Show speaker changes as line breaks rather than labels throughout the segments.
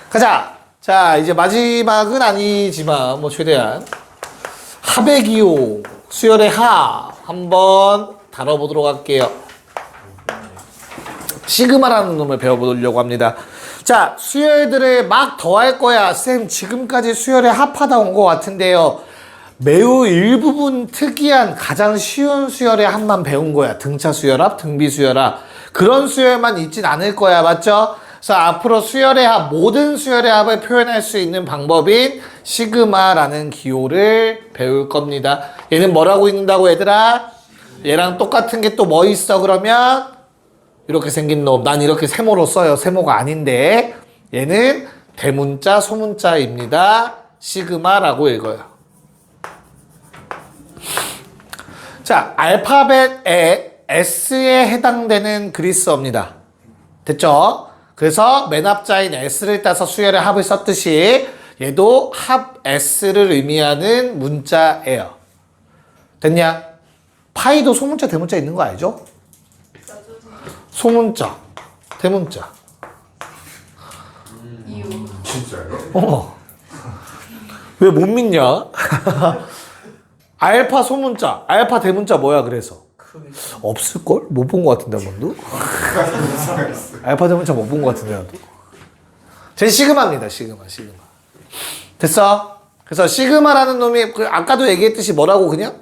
가자. 자, 이제 마지막은 아니지만 뭐 최대한 합의 기호, 수열의 합 한번 다뤄보도록 할게요. 시그마라는 놈을 배워보려고 합니다. 자, 수열들을 막 더할 거야. 쌤, 지금까지 수열의 합하다 온 것 같은데요. 매우 일부분 특이한 가장 쉬운 수열의 합만 배운 거야. 등차 수열합, 등비 수열합. 그런 수열만 있진 않을 거야. 맞죠? 그래서 앞으로 수열의 합, 모든 수열의 합을 표현할 수 있는 방법인 시그마라는 기호를 배울 겁니다. 얘는 뭐라고 읽는다고 얘들아? 얘랑 똑같은 게 또 뭐 있어 그러면? 이렇게 생긴 놈. 난 이렇게 세모로 써요. 세모가 아닌데. 얘는 대문자, 소문자입니다. 시그마라고 읽어요. 자, 알파벳의 S에 해당되는 그리스어입니다. 됐죠? 그래서 맨 앞자인 S를 따서 수열의 합을 썼듯이 얘도 합 S를 의미하는 문자예요. 됐냐? 파이도 소문자, 대문자 있는 거 알죠? 소문자, 대문자.
이유.
진짜요? 왜 못 믿냐? 알파 소문자, 알파 대문자 뭐야 그래서? 없을걸? 못 본 것 같은데 한 번도? 알파 대문자 못 본 것 같은데 나도? 제 시그마입니다. 시그마. 됐어? 그래서 시그마라는 놈이 아까도 얘기했듯이 뭐라고 그냥?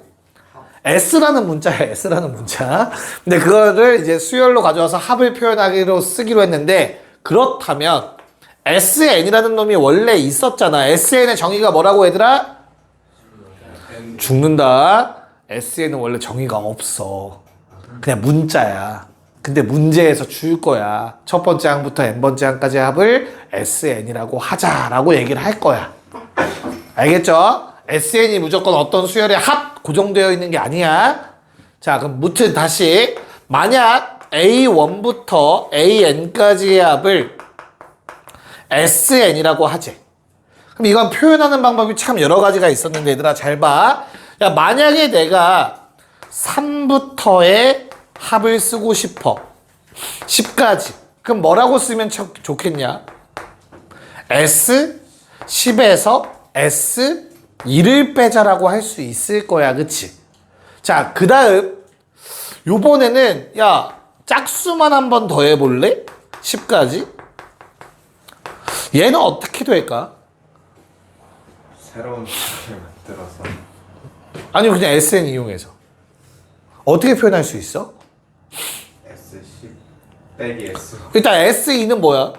S라는 문자야. S라는 문자. 근데 그거를 이제 수열로 가져와서 합을 표현하기로 쓰기로 했는데 그렇다면 SN이라는 놈이 원래 있었잖아. SN의 정의가 뭐라고 얘들아? 죽는다. SN은 원래 정의가 없어. 그냥 문자야. 근데 문제에서 줄 거야. 첫 번째 항부터 n번째 항까지 합을 SN이라고 하자라고 얘기를 할 거야. 알겠죠? SN이 무조건 어떤 수열의 합 고정되어 있는 게 아니야. 자, 그럼 무튼 다시 만약 A1부터 AN까지의 합을 SN이라고 하지. 그럼 이건 표현하는 방법이 참 여러 가지가 있었는데 얘들아 잘 봐. 야, 만약에 내가 3부터의 합을 쓰고 싶어. 10까지. 그럼 뭐라고 쓰면 좋겠냐? S 10에서 S 2를 빼자라고 할 수 있을 거야. 그치? 자, 그 다음 요번에는 야 짝수만 한번 더 해볼래? 10까지. 얘는 어떻게 될까?
새로운 식을 만들어서
아니면 그냥 SN 이용해서 어떻게 표현할 수 있어?
S10 빼기 S
일단 S2는 뭐야?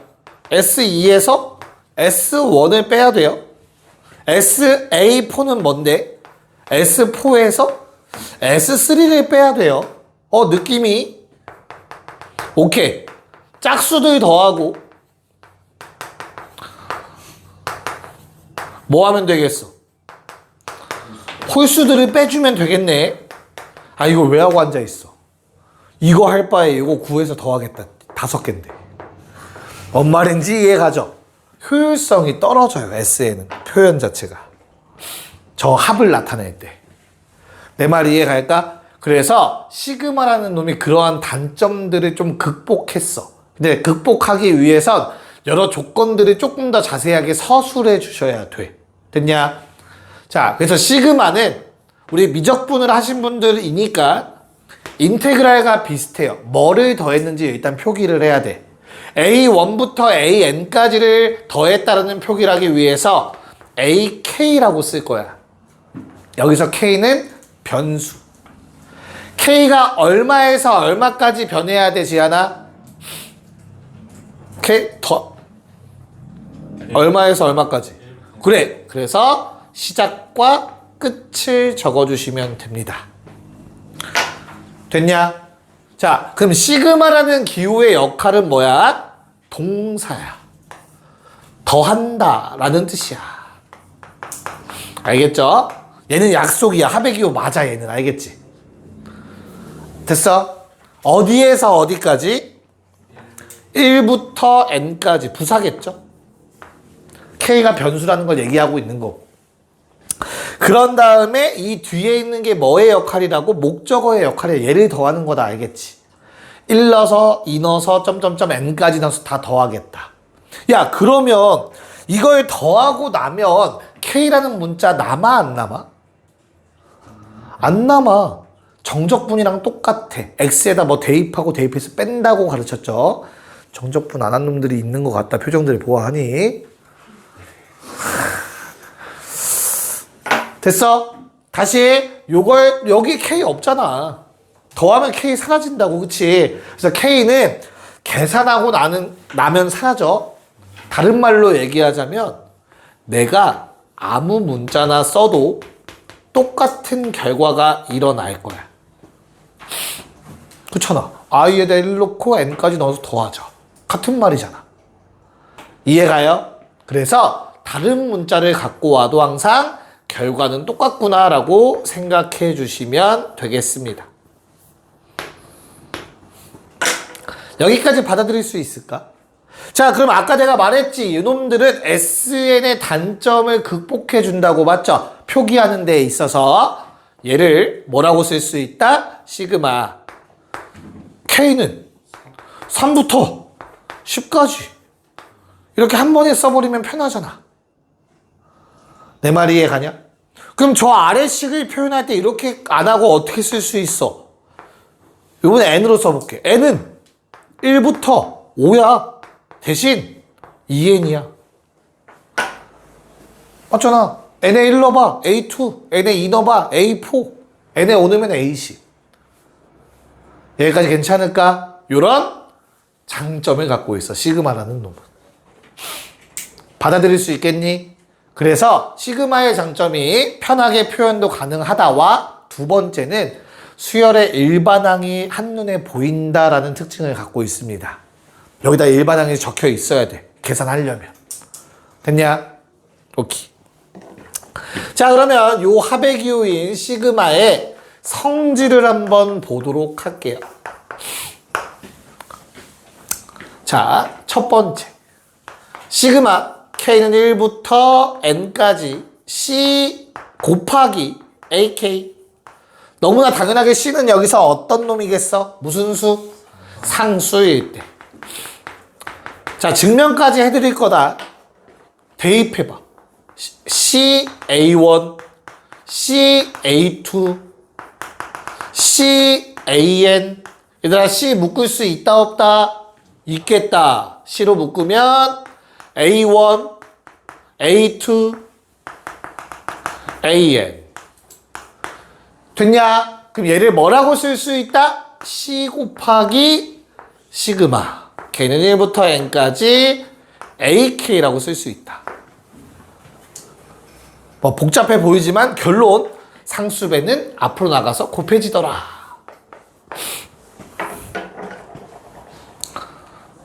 S2에서 S1을 빼야 돼요. SA4는 뭔데? S4에서 S3를 빼야 돼요. 느낌이 오케이. 짝수들 더하고 뭐 하면 되겠어? 홀수들을 빼주면 되겠네. 아, 이걸 왜 하고 앉아있어? 이거 할 바에 이거 구해서 더하겠다. 5개인데. 뭔 말인지 이해가죠? 효율성이 떨어져요. SN은. 표현 자체가. 저 합을 나타낼 때. 내 말 이해갈까? 그래서 시그마라는 놈이 그러한 단점들을 좀 극복했어. 근데 극복하기 위해선 여러 조건들을 조금 더 자세하게 서술해 주셔야 돼. 됐냐? 자, 그래서 시그마는 우리 미적분을 하신 분들이니까 인테그랄과 비슷해요. 뭐를 더했는지 일단 표기를 해야 돼. A1부터 AN까지를 더했다라는 표기를 하기 위해서 AK라고 쓸 거야. 여기서 K는 변수. K가 얼마에서 얼마까지 변해야 되지 않아? K 더 얼마에서 얼마까지? 그래. 그래서 시작과 끝을 적어주시면 됩니다. 됐냐? 자, 그럼 시그마라는 기호의 역할은 뭐야? 동사야. 더한다 라는 뜻이야. 알겠죠? 얘는 약속이야. 합의 기호 맞아 얘는. 알겠지? 됐어? 어디에서 어디까지? 1부터 n까지. 부사겠죠? K가 변수라는 걸 얘기하고 있는 거. 그런 다음에 이 뒤에 있는 게 뭐의 역할이라고? 목적어의 역할이야. 얘를 더하는 거다. 알겠지? 1 넣어서 2 넣어서 점점점 n까지 넣어서 다 더하겠다. 야, 그러면 이걸 더하고 나면 K라는 문자 남아 안 남아? 안 남아. 정적분이랑 똑같아. X에다 뭐 대입하고 대입해서 뺀다고 가르쳤죠. 정적분 안 한 놈들이 있는 것 같다. 표정들을 보아하니. 됐어? 다시 요걸 여기 K 없잖아. 더하면 K 사라진다고, 그치? 그래서 K는 계산하고 나면 사라져. 다른 말로 얘기하자면 내가 아무 문자나 써도 똑같은 결과가 일어날 거야. 그렇잖아. i에다 1 넣고 n까지 넣어서 더하자. 같은 말이잖아. 이해가요? 그래서 다른 문자를 갖고 와도 항상 결과는 똑같구나 라고 생각해 주시면 되겠습니다. 여기까지 받아들일 수 있을까? 자, 그럼 아까 내가 말했지. 이놈들은 SN의 단점을 극복해 준다고, 맞죠? 표기하는 데 있어서 얘를 뭐라고 쓸 수 있다? 시그마 K는 3부터 10까지 이렇게 한 번에 써버리면 편하잖아. 내 말이 이해가냐? 그럼 저 아래식을 표현할 때 이렇게 안 하고 어떻게 쓸 수 있어? 이번에 N으로 써볼게. N은 1부터 5야. 대신 2N이야. 맞잖아. N에 1 넣어봐. A2. N에 2 넣어봐. A4. N에 5 넣으면 A10. 여기까지 괜찮을까? 이런 장점을 갖고 있어. 시그마라는 놈은. 받아들일 수 있겠니? 그래서 시그마의 장점이 편하게 표현도 가능하다와 두 번째는 수열의 일반항이 한눈에 보인다라는 특징을 갖고 있습니다. 여기다 일반항이 적혀 있어야 돼. 계산하려면. 됐냐? 오케이. 자, 그러면 요 합의기호인 시그마의 성질을 한번 보도록 할게요. 자, 첫 번째. 시그마 K는 1부터 N까지 C 곱하기 AK. 너무나 당연하게 C는 여기서 어떤 놈이겠어? 무슨 수? 상수일 때. 자, 증명까지 해드릴 거다. 대입해봐. CA1, CA2, CAN. 얘들아, C 묶을 수 있다 없다? 있겠다. C로 묶으면 A1, A2, AN. 됐냐? 그럼 얘를 뭐라고 쓸 수 있다? C 곱하기 시그마. K는 1부터 N까지 AK라고 쓸 수 있다. 뭐 복잡해 보이지만 결론, 상수배는 앞으로 나가서 곱해지더라.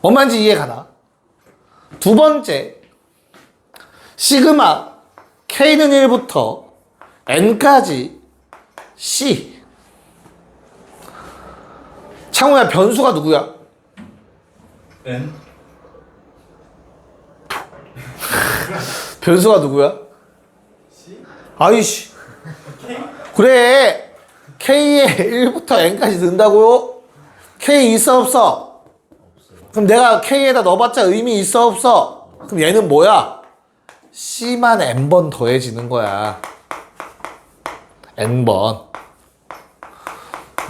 뭔 말인지 이해가나? 두 번째, 시그마 K는 1부터 N까지 C. 창호야, 변수가 누구야?
N?
변수가 누구야?
C?
아이씨. 그래. K에 1부터 N까지 넣는다고요? K 있어 없어? 그럼 내가 K에다 넣어봤자 의미 있어 없어? 그럼 얘는 뭐야? C만 N번 더해지는 거야. N번.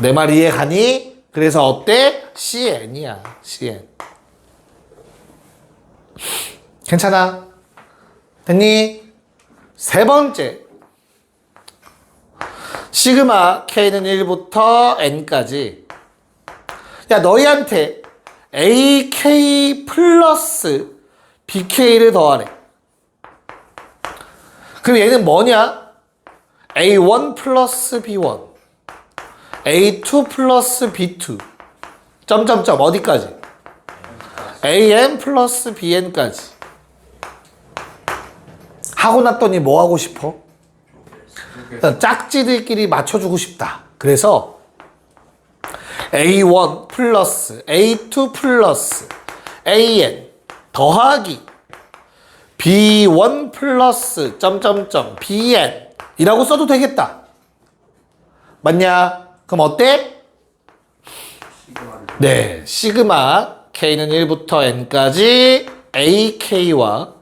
내 말 이해가니? 그래서 어때? CN이야. CN. 괜찮아? 됐니? 세 번째. 시그마 K는 1부터 N까지. 야, 너희한테 AK 플러스 BK를 더하래. 그럼 얘는 뭐냐? A1 플러스 B1, A2 플러스 B2, 점점점 어디까지? AN 플러스 BN까지. 하고 났더니 뭐 하고 싶어? 짝지들끼리 맞춰주고 싶다. 그래서 A1 플러스 A2 플러스 AN 더하기 B1 플러스 점점점 BN 이라고 써도 되겠다. 맞냐? 그럼 어때? 네, 시그마 K는 1부터 N까지 AK와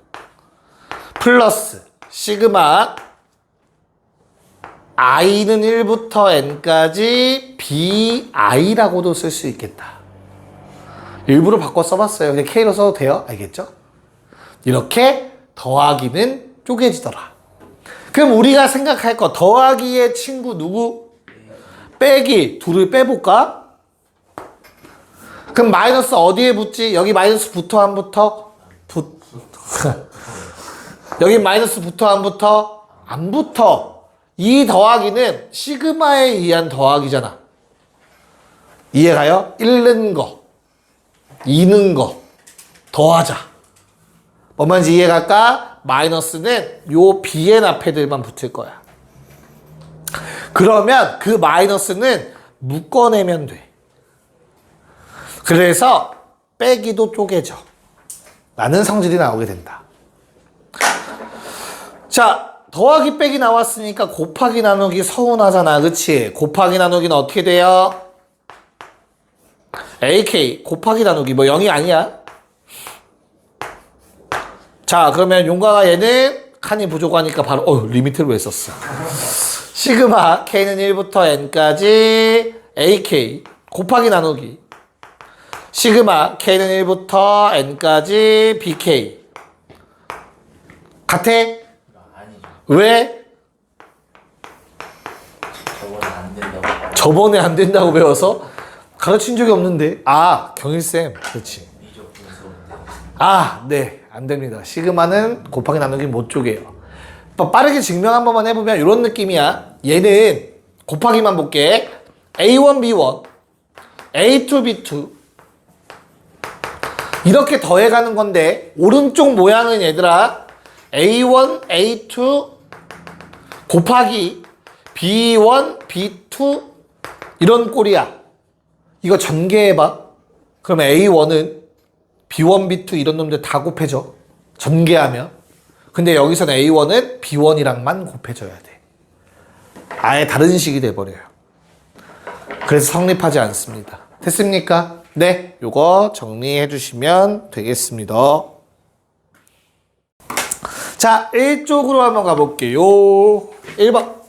플러스 시그마 i는 1부터 n까지 bi라고도 쓸 수 있겠다. 일부러 바꿔 써봤어요. 그냥 k로 써도 돼요. 알겠죠? 이렇게 더하기는 쪼개지더라. 그럼 우리가 생각할 거 더하기의 친구 누구? 빼기 둘을 빼볼까? 그럼 마이너스 어디에 붙지? 여기 마이너스 붙어 안 붙어? 여기 마이너스 붙어 안 붙어? 안 붙어. 이 더하기는 시그마에 의한 더하기잖아. 이해가요? 1는 거 2는 거 더하자. 뭔 말인지 이해갈까? 마이너스는 요 bn 앞에들만 붙을 거야. 그러면 그 마이너스는 묶어내면 돼. 그래서 빼기도 쪼개져. 라는 성질이 나오게 된다. 자, 더하기 빼기 나왔으니까 곱하기 나누기 서운하잖아. 그치? 곱하기 나누기는 어떻게 돼요? AK 곱하기 나누기 뭐 0이 아니야. 자, 그러면 용광아 얘는 칸이 부족하니까 바로 리미트를 왜 썼어? 시그마 K는 1부터 N까지 AK 곱하기 나누기 시그마 K는 1부터 N까지 BK 같아?
아니죠.
왜?
저번에 안 된다고.
저번에 안 된다고 배워서? 가르친 적이 없는데. 아, 경일쌤. 그렇지.
미적 분수.
아, 네. 안 됩니다. 시그마는 곱하기 나누기 못 쪼개요. 빠르게 증명 한 번만 해보면 이런 느낌이야. 얘는 곱하기만 볼게. A1, B1, A2, B2 이렇게 더해가는 건데 오른쪽 모양은 얘들아 A1, A2 곱하기 B1, B2 이런 꼴이야. 이거 전개해봐. 그러면 A1은 B1, B2 이런 놈들 다 곱해져. 전개하면. 근데 여기서는 A1은 B1이랑만 곱해줘야 돼. 아예 다른 식이 돼버려요. 그래서 성립하지 않습니다. 됐습니까? 네, 요거 정리해 주시면 되겠습니다. 자, 1쪽으로 한번 가볼게요. 1번.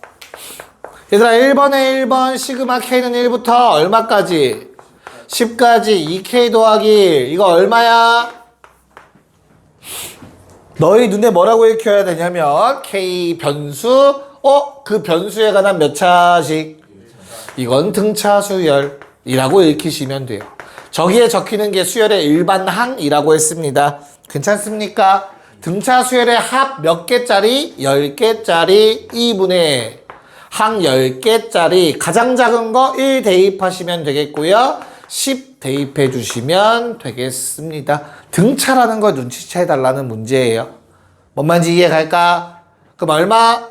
얘들아, 1번에 1번 시그마 K는 1부터 얼마까지? 10까지 2K 더하기 이거 얼마야? 너희 눈에 뭐라고 익혀야 되냐면 K 변수 그 변수에 관한 몇 차식? 이건 등차 수열이라고 읽히시면 돼요. 저기에 적히는 게 수열의 일반항이라고 했습니다. 괜찮습니까? 등차 수열의 합 몇 개짜리? 10개짜리 2분의 항 10개짜리 가장 작은 거 1 대입하시면 되겠고요. 10 대입해 주시면 되겠습니다. 등차라는 걸 눈치채 달라는 문제예요. 뭔 말인지 이해 갈까? 그럼 얼마?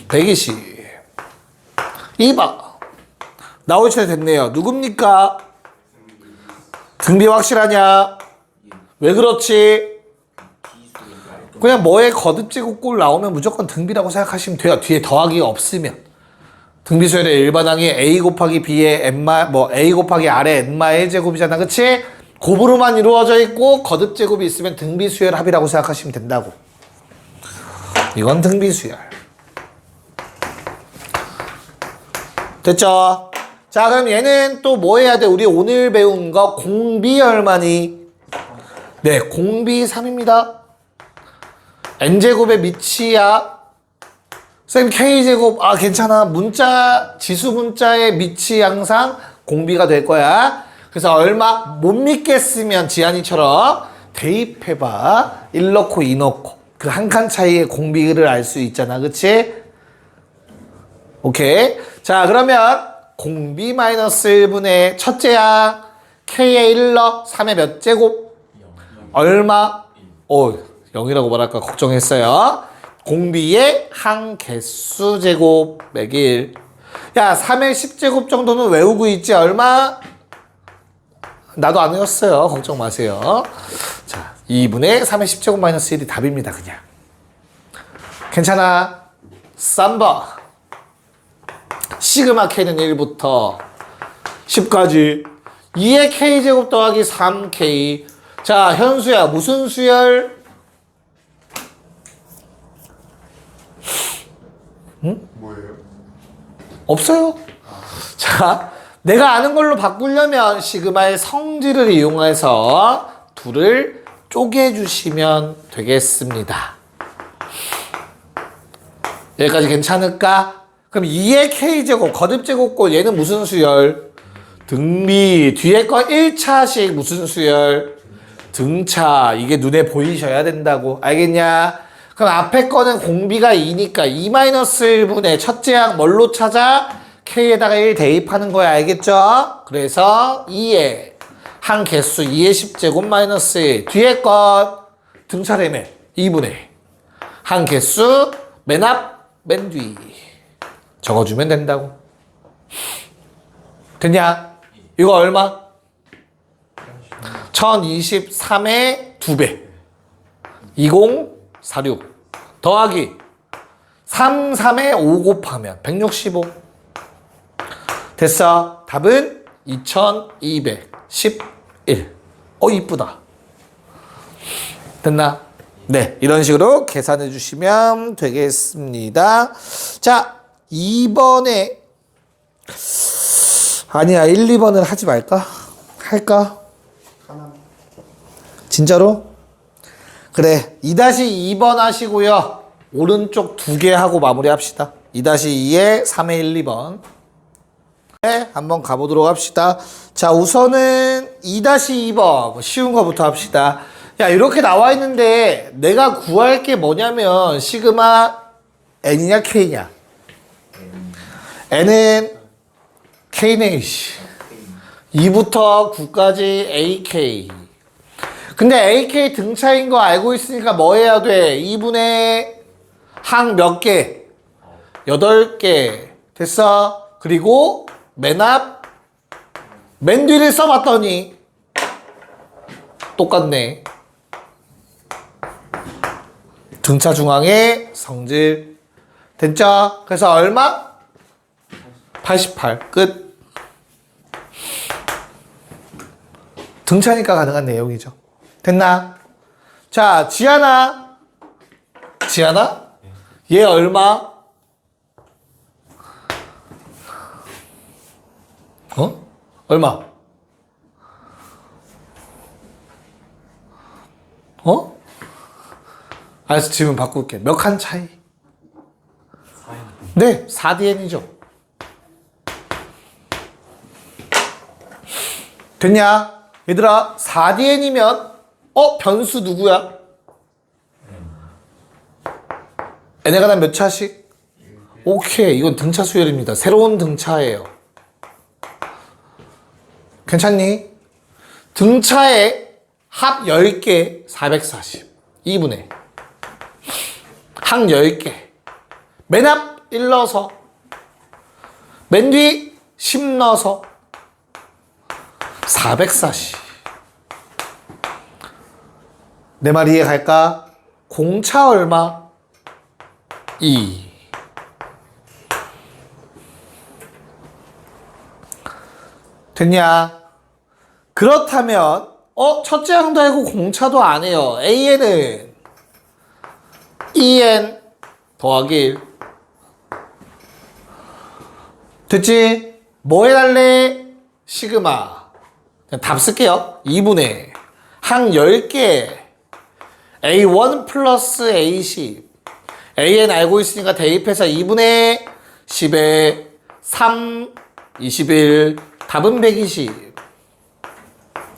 120. 2번. 나올 차례 됐네요. 누굽니까? 등비 확실하냐? 왜 그렇지? 그냥 뭐에 거듭제곱 꼴 나오면 무조건 등비라고 생각하시면 돼요. 뒤에 더하기가 없으면. 등비수열의 일반항이 A 곱하기 B의 N마, A 곱하기 R의 N마의 제곱이잖아. 그치? 곱으로만 이루어져 있고 거듭제곱이 있으면 등비수열 합이라고 생각하시면 된다고. 이건 등비수열. 됐죠? 자, 그럼 얘는 또 뭐 해야 돼? 우리 오늘 배운 거 공비 얼마니? 네, 공비 3입니다. N제곱의 밑이야. 쌤 K제곱 괜찮아. 문자 지수 문자의 밑이 항상 공비가 될 거야. 그래서 얼마 못 믿겠으면 지한이처럼 대입해봐. 1 넣고 2 넣고 그 한 칸 차이의 공비를 알 수 있잖아. 그치? 오케이. 자, 그러면 공비 마이너스 1분의 첫째 항 K의 1 넣어 3의 몇 제곱? 얼마? 0이라고 말할까 걱정했어요. 공비의 항 개수 제곱 매길. 야, 3의 10제곱 정도는 외우고 있지. 얼마? 나도 안 외웠어요. 걱정 마세요. 자, 2분의 3의 10제곱 마이너스 1이 답입니다. 그냥. 괜찮아. 3번. 시그마 K는 1부터 10까지 2의 K제곱 더하기 3K 자, 현수야, 무슨 수열?
뭐예요?
없어요. 자, 내가 아는 걸로 바꾸려면 시그마의 성질을 이용해서 둘을 쪼개주시면 되겠습니다. 여기까지 괜찮을까? 그럼 2의 K제곱, 거듭제곱골 얘는 무슨 수열? 등비. 뒤에 거 1차식 무슨 수열? 등차. 이게 눈에 보이셔야 된다고. 알겠냐? 그럼 앞에 거는 공비가 2니까 2-1분의 첫째 항 뭘로 찾아? K에다가 1 대입하는 거야. 알겠죠? 그래서 2의 한 개수 2의 10제곱 마이너스 1. 뒤에 것 등차라며 2분의 한 개수 맨 앞 맨 뒤 적어주면 된다고. 됐냐? 이거 얼마? 1023의 2배 2046 더하기 33의 5 곱하면 165 됐어. 답은 2211. 이쁘다. 됐나? 네, 이런 식으로 계산해 주시면 되겠습니다. 자, 2번에 아니야, 1, 2번을 하지 말까? 할까? 진짜로? 그래, 2-2번 하시고요. 오른쪽 2개 하고 마무리 합시다. 2-2에 3의 1, 2번. 네, 한번 가보도록 합시다. 자, 우선은 2-2번 쉬운 거부터 합시다. 야, 이렇게 나와 있는데 내가 구할 게 뭐냐면 시그마 n이냐 k냐? n은 k네. 2부터 9까지 ak. 근데 ak 등차인 거 알고 있으니까 뭐 해야 돼? 2분의 항 몇 개? 8개. 됐어? 그리고 맨 앞, 맨 뒤를 써봤더니 똑같네. 등차 중앙의 성질. 됐죠? 그래서 얼마? 88. 끝. 등차니까 가능한 내용이죠. 됐나? 자, 지하나? 지하나? 얘 얼마? 얼마? 알았어, 질문 바꿀게. 몇 칸 차이? 4n. 네, 4dn이죠. 됐냐? 얘들아, 4dn이면 변수 누구야? n에 관한 몇 차씩? 오케이, 이건 등차 수열입니다. 새로운 등차예요. 괜찮니? 등차의 합 10개 440 2분의 항 10개 맨 앞 1 넣어서 맨 뒤 10 넣어서 440. 내 말 이해갈까? 공차 얼마? 2. 됐냐? 그렇다면 첫째 항도 아니고 공차도 안 해요. AN은 2N 더하기 1. 됐지? 뭐 해달래? 시그마. 그냥 답 쓸게요. 2분의 항 10개 A1 플러스 A10. AN 알고 있으니까 대입해서 2분의 10에 3, 21. 답은 120.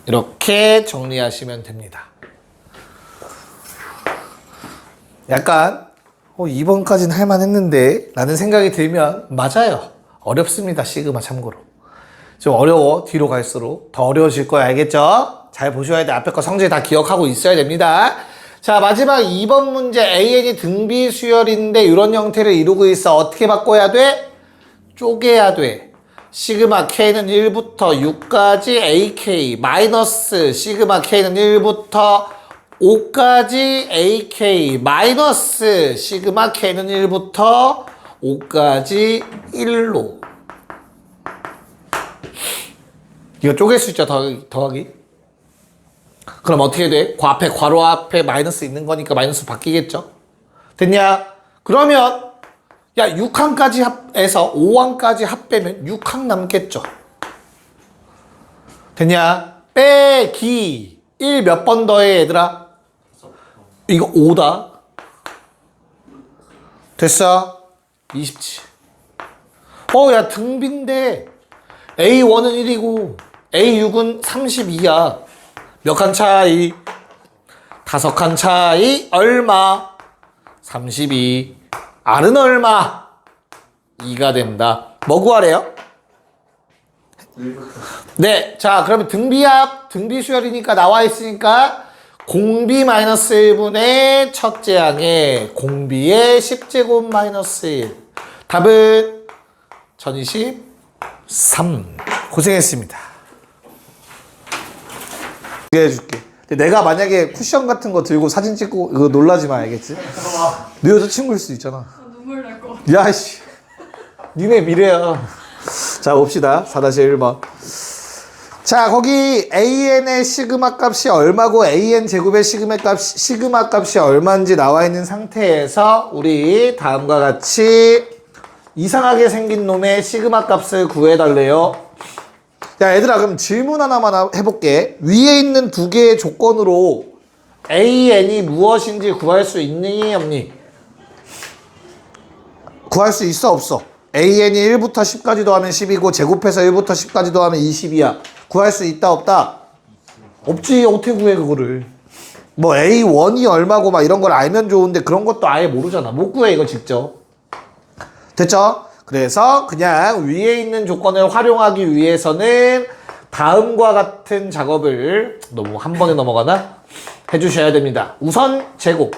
이렇게 정리하시면 됩니다. 약간 2번까지는 할만했는데 라는 생각이 들면 맞아요. 어렵습니다. 시그마 참고로. 좀 어려워. 뒤로 갈수록 더 어려워질 거야. 알겠죠? 잘 보셔야 돼. 앞에 거 성질 다 기억하고 있어야 됩니다. 자, 마지막 2번 문제. AN이 등비 수열인데 이런 형태를 이루고 있어. 어떻게 바꿔야 돼? 쪼개야 돼. 시그마 K는 1부터 6까지 AK 마이너스 시그마 K는 1부터 5까지 AK 마이너스 시그마 K는 1부터 5까지 1로. 이거 쪼갤 수 있죠? 더하기. 그럼 어떻게 돼? 앞에 괄호 앞에 마이너스 있는 거니까 마이너스 바뀌겠죠? 됐냐? 그러면 야 6항까지 합해서 5항까지 합빼면 6항 남겠죠? 됐냐? 빼기 1 몇 번 더해 얘들아? 이거 5다. 됐어? 27. 야 등비인데 A1은 1이고 A6은 32야. 몇 칸 차이? 5칸 차이 얼마? 32. R은 얼마? 2가 된다. 뭐 구하래요?
1부터
네, 자 그러면 등비합, 등비수열이니까 나와 있으니까 공비 마이너스 1분의 첫째 항에 공비의 10제곱 마이너스 1. 답은 1023. 고생했습니다. 해줄게. 내가 만약에 쿠션 같은 거 들고 사진 찍고 이거 놀라지 마, 알겠지? 네 여자친구일 수 있잖아.
눈물 날 것 같아.
야, 씨. 니네 미래야. 자, 봅시다. 4-1번. 자, 거기 AN의 시그마 값이 얼마고 AN 제곱의 시그마 값이 얼마인지 나와 있는 상태에서 우리 다음과 같이 이상하게 생긴 놈의 시그마 값을 구해달래요. 야, 얘들아, 그럼 질문 하나만 해볼게. 위에 있는 두 개의 조건으로 AN이 무엇인지 구할 수 있니, 없니? 구할 수 있어, 없어? AN이 1부터 10까지 더하면 10이고 제곱해서 1부터 10까지 더하면 20이야. 구할 수 있다, 없다? 없지. 어떻게 구해 그거를? 뭐 A1이 얼마고 막 이런 걸 알면 좋은데 그런 것도 아예 모르잖아. 못 구해 이거 직접. 됐죠? 그래서 그냥 위에 있는 조건을 활용하기 위해서는 다음과 같은 작업을 너무 한 번에 넘어가나? 해주셔야 됩니다. 우선 제곱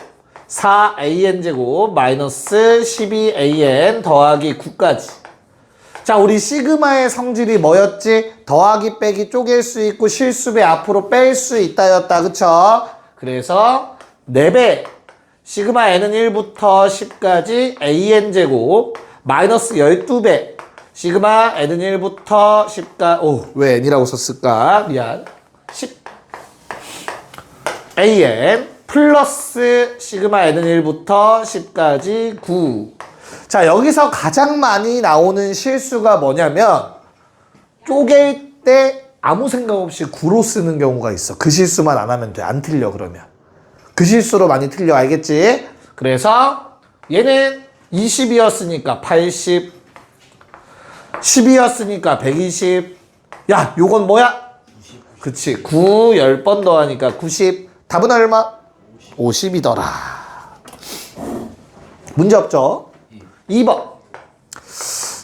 4an 제곱 마이너스 12an 더하기 9까지. 자, 우리 시그마의 성질이 뭐였지? 더하기 빼기 쪼갤 수 있고 실수배 앞으로 뺄 수 있다였다. 그쵸? 그래서 4배 시그마 n은 1부터 10까지 an 제곱 마이너스 12배 시그마 n은 1부터 10까지 왜 n이라고 썼을까? 미안. 10 an 플러스 시그마 n은 1부터 10까지 9. 자, 여기서 가장 많이 나오는 실수가 뭐냐면 쪼갤 때 아무 생각 없이 9로 쓰는 경우가 있어. 그 실수만 안 하면 돼. 안 틀려 그러면. 그 실수로 많이 틀려. 알겠지? 그래서 얘는 20이었으니까 80, 10이었으니까 120. 야, 요건 뭐야? 그치. 9, 10번 더하니까 90. 답은 얼마? 50이더라. 문제 없죠? 2번.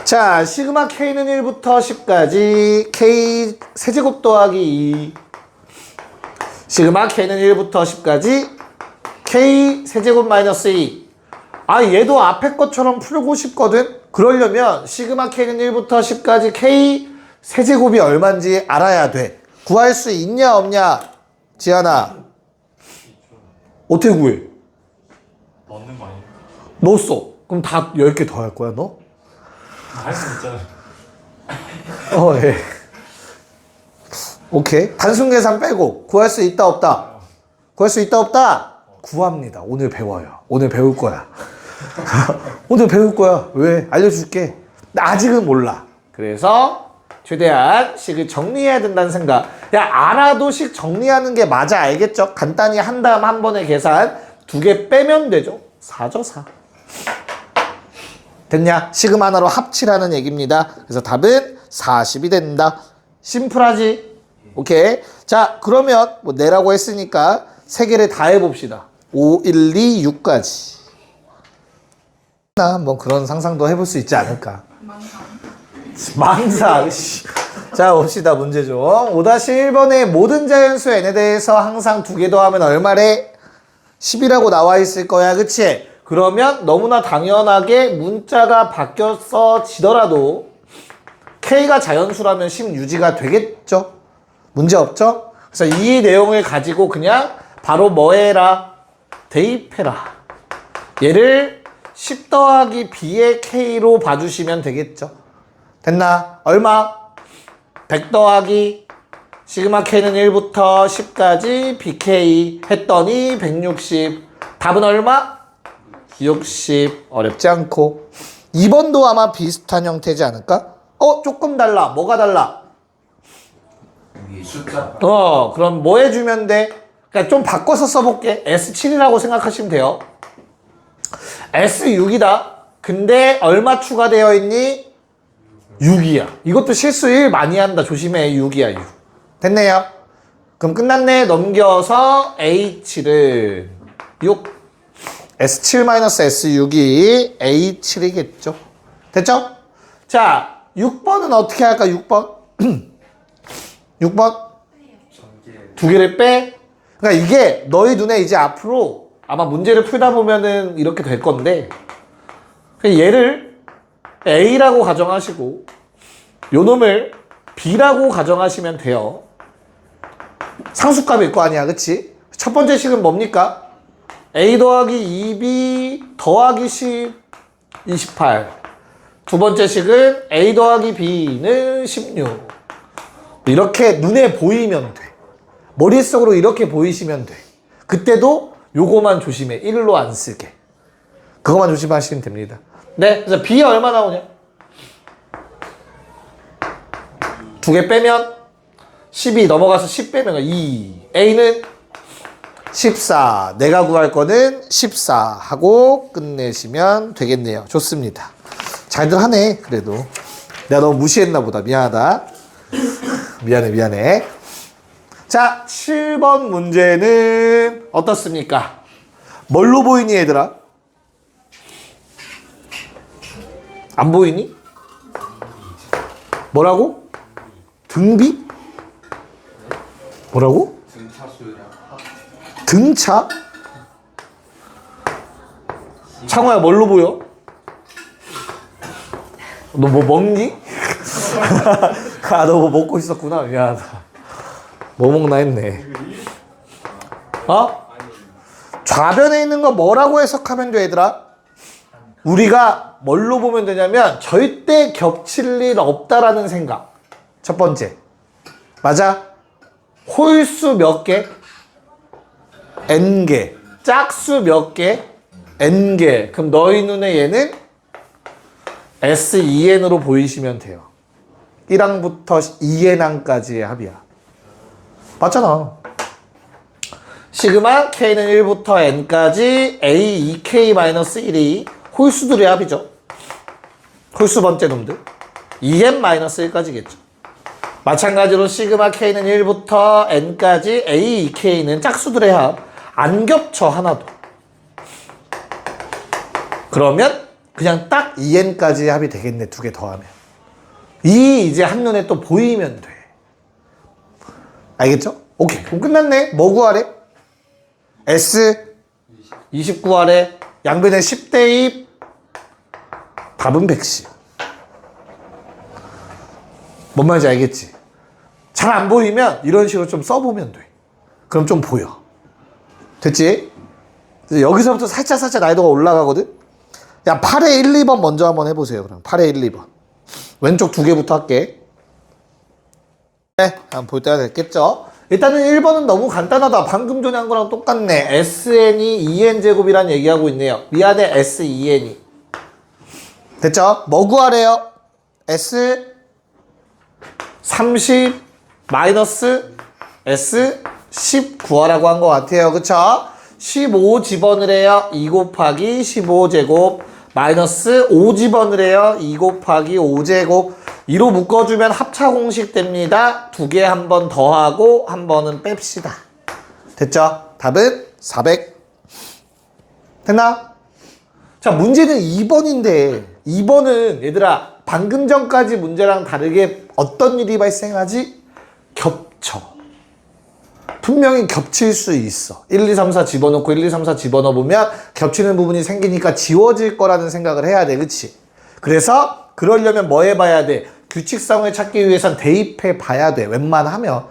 자, 시그마 K는 1부터 10까지 K 세제곱 더하기 2. 시그마 K는 1부터 10까지 K 세제곱 마이너스 2. 아, 얘도 앞에 것처럼 풀고 싶거든? 그러려면 시그마 K는 1부터 10까지 K 세제곱이 얼마인지 알아야 돼. 구할 수 있냐 없냐? 지안아. 어떻게 구해?
넣는 거 아니에요?
넣었어. 그럼 다 10개 더 할 거야, 너?
할 수 있잖아요.
예. 오케이. 단순 계산 빼고 구할 수 있다 없다? 구할 수 있다 없다? 구합니다. 오늘 배워요. 오늘 배울 거야. 오늘 배울 거야. 왜? 알려줄게. 아직은 몰라. 그래서 최대한 식을 정리해야 된다는 생각. 야, 알아도 식 정리하는 게 맞아. 알겠죠? 간단히 한 다음 한 번에 계산 2개 빼면 되죠. 4죠, 4. 됐냐? 시그마 하나로 합치라는 얘기입니다. 그래서 답은 40이 된다. 심플하지? 오케이. 자, 그러면 뭐 내라고 했으니까 3개를 다 해봅시다. 5, 1, 2, 6까지. 한번 그런 상상도 해볼 수 있지 않을까. 망상. 자, 봅시다. 문제 좀. 5-1번의 모든 자연수 n에 대해서 항상 2개 더하면 얼마래? 10이라고 나와 있을 거야. 그치? 그러면 너무나 당연하게 문자가 바뀌어지더라도 K가 자연수라면 10 유지가 되겠죠? 문제 없죠? 그래서 이 내용을 가지고 그냥 바로 뭐 해라? 대입해라. 얘를 10 더하기 B의 K로 봐주시면 되겠죠? 됐나? 얼마? 100 더하기 시그마 K는 1부터 10까지 BK 했더니 160. 답은 얼마? 60. 어렵지 않고. 2번도 아마 비슷한 형태지 않을까? 조금 달라. 뭐가 달라?
여기 숫자.
그럼 뭐 해주면 돼? 그러니까 좀 바꿔서 써볼게. S7이라고 생각하시면 돼요. S6이다. 근데 얼마 추가되어 있니? 6이야. 이것도 실수 1 많이 한다. 조심해. 6이야, 6. 됐네요. 그럼 끝났네. 넘겨서 H7은 6. S7-S6이 A7이겠죠. 됐죠? 자, 6번은 어떻게 할까? 6번. 6번. 두 개를 빼. 그러니까 이게 너희 눈에 이제 앞으로 아마 문제를 풀다 보면은 이렇게 될 건데, 얘를 A라고 가정하시고 요 놈을 B라고 가정하시면 돼요. 상수값일 거 아니야, 그치? 첫 번째 식은 뭡니까? A 더하기 2B 더하기 10, 28. 두 번째 식은 A 더하기 B는 16. 이렇게 눈에 보이면 돼. 머릿속으로 이렇게 보이시면 돼. 그때도 요거만 조심해. 1로 안 쓰게. 그거만 조심하시면 됩니다. 네, 그래서 B 얼마 나오냐? 두 개 빼면 12 넘어가서 10 빼면 2. A는 14. 내가 구할 거는 14 하고 끝내시면 되겠네요. 좋습니다. 잘들 하네, 그래도. 내가 너무 무시했나 보다. 미안하다. 미안해. 자, 7번 문제는 어떻습니까? 뭘로 보이니, 얘들아? 안 보이니? 뭐라고? 등비? 뭐라고?
등차수랑
등차? 창호야, 뭘로 보여? 너 뭐 먹니? 아, 너 뭐 먹고 있었구나. 미안하다. 뭐 먹나 했네. 좌변에 있는 거 뭐라고 해석하면 돼, 얘들아? 우리가 뭘로 보면 되냐면 절대 겹칠 일 없다라는 생각. 첫 번째. 맞아? 홀수 몇 개? N개. 짝수 몇 개? N개. 그럼 너희 눈에 얘는 S2N으로 보이시면 돼요. 1항부터 2N항까지의 합이야. 맞잖아. 시그마 K는 1부터 N까지 A 2K-1이 홀수들의 합이죠. 홀수 번째 놈들. 2N-1까지겠죠. 마찬가지로 시그마 K는 1부터 N까지 A 2K는 짝수들의 합. 안 겹쳐, 하나도. 그러면 그냥 딱 2N까지의 합이 되겠네. 두 개 더하면. 이 이제 한눈에 또 보이면 돼. 알겠죠? 오케이. 그럼 끝났네. 뭐 구하래? S 29하래. 양변에 10대입. 답은 110. 뭔 말인지 알겠지? 잘 안 보이면 이런 식으로 좀 써보면 돼. 그럼 좀 보여. 됐지? 여기서부터 살짝 난이도가 올라가거든? 야, 8의 1, 2번 먼저 한번 해보세요. 그럼 8의 1, 2번. 왼쪽 두 개부터 할게. 네, 한번 볼 때가 됐겠죠? 일단은 1번은 너무 간단하다. 방금 전에 한 거랑 똑같네. SN이 2N제곱이란 얘기하고 있네요. 위아래 S2N이. 됐죠? 뭐 구하래요? S 30 마이너스 S 10 구하라고 한 것 같아요. 그쵸? 15 집어넣을 해요. 2 곱하기 15제곱 마이너스 5 집어넣을 해요. 2 곱하기 5제곱 2로 묶어주면 합차 공식 됩니다. 두 개 한 번 더하고 한 번은 뺍시다. 됐죠? 답은 400. 됐나? 자, 문제는 2번인데 2번은 얘들아 방금 전까지 문제랑 다르게 어떤 일이 발생하지? 겹쳐. 분명히 겹칠 수 있어. 1, 2, 3, 4 집어넣고 1, 2, 3, 4 집어넣으면 겹치는 부분이 생기니까 지워질 거라는 생각을 해야 돼. 그치? 그래서 그러려면 뭐 해봐야 돼? 규칙성을 찾기 위해선 대입해 봐야 돼. 웬만하면.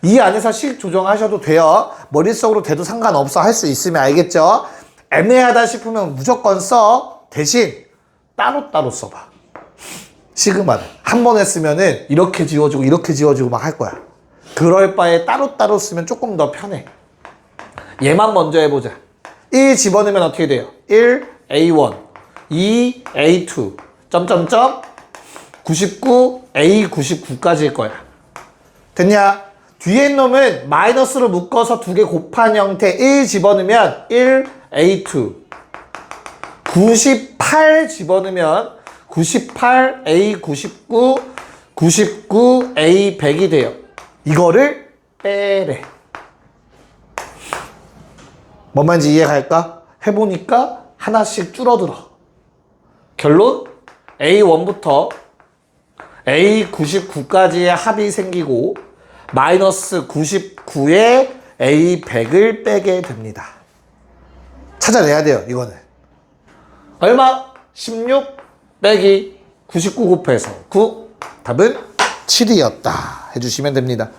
이 안에서 식 조정하셔도 돼요. 머릿속으로 돼도 상관없어. 할 수 있으면 알겠죠? 애매하다 싶으면 무조건 써. 대신 따로따로 써봐. 시그마를. 한 번 했으면은 이렇게 지워지고 이렇게 지워지고 막 할 거야. 그럴 바에 따로따로 쓰면 조금 더 편해. 얘만 먼저 해보자. 1 집어넣으면 어떻게 돼요? 1 A1 2 A2 점점점 99 A99까지일 거야. 됐냐? 뒤에 있는 놈은 마이너스로 묶어서 두 개 곱한 형태 1 집어넣으면 1 A2 98 집어넣으면 98 A99 99 A100이 돼요. 이거를 빼래. 뭔 말인지 이해갈까? 해보니까 하나씩 줄어들어. 결론 A1부터 A99까지의 합이 생기고 마이너스 99에 A100을 빼게 됩니다. 찾아내야 돼요, 이거는. 얼마? 16 빼기 99 곱해서 9. 답은 7이었다. 해주시면 됩니다.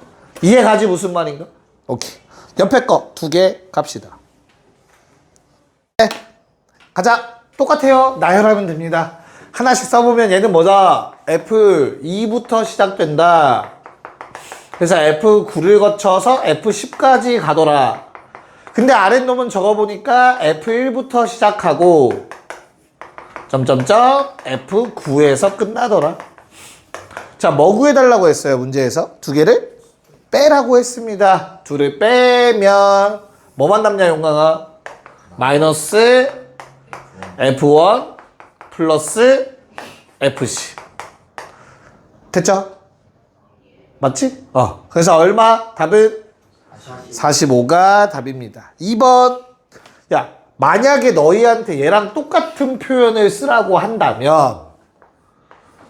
이해가지 무슨 말인가? 오케이. 옆에 거 두 개 갑시다. 네. 가자. 똑같아요. 나열하면 됩니다. 하나씩 써보면 얘는 뭐다? F2부터 시작된다. 그래서 F9를 거쳐서 F10까지 가더라. 근데 아랫놈은 적어보니까 F1부터 시작하고 점점점 F9에서 끝나더라. 자, 뭐 구해달라고 했어요? 문제에서 두 개를 빼라고 했습니다. 둘을 빼면 뭐만 남냐, 용광아? 마이너스 F1 플러스 FC. 됐죠? 맞지? 그래서 얼마? 답은 45가 답입니다. 2번. 야, 만약에 너희한테 얘랑 똑같은 표현을 쓰라고 한다면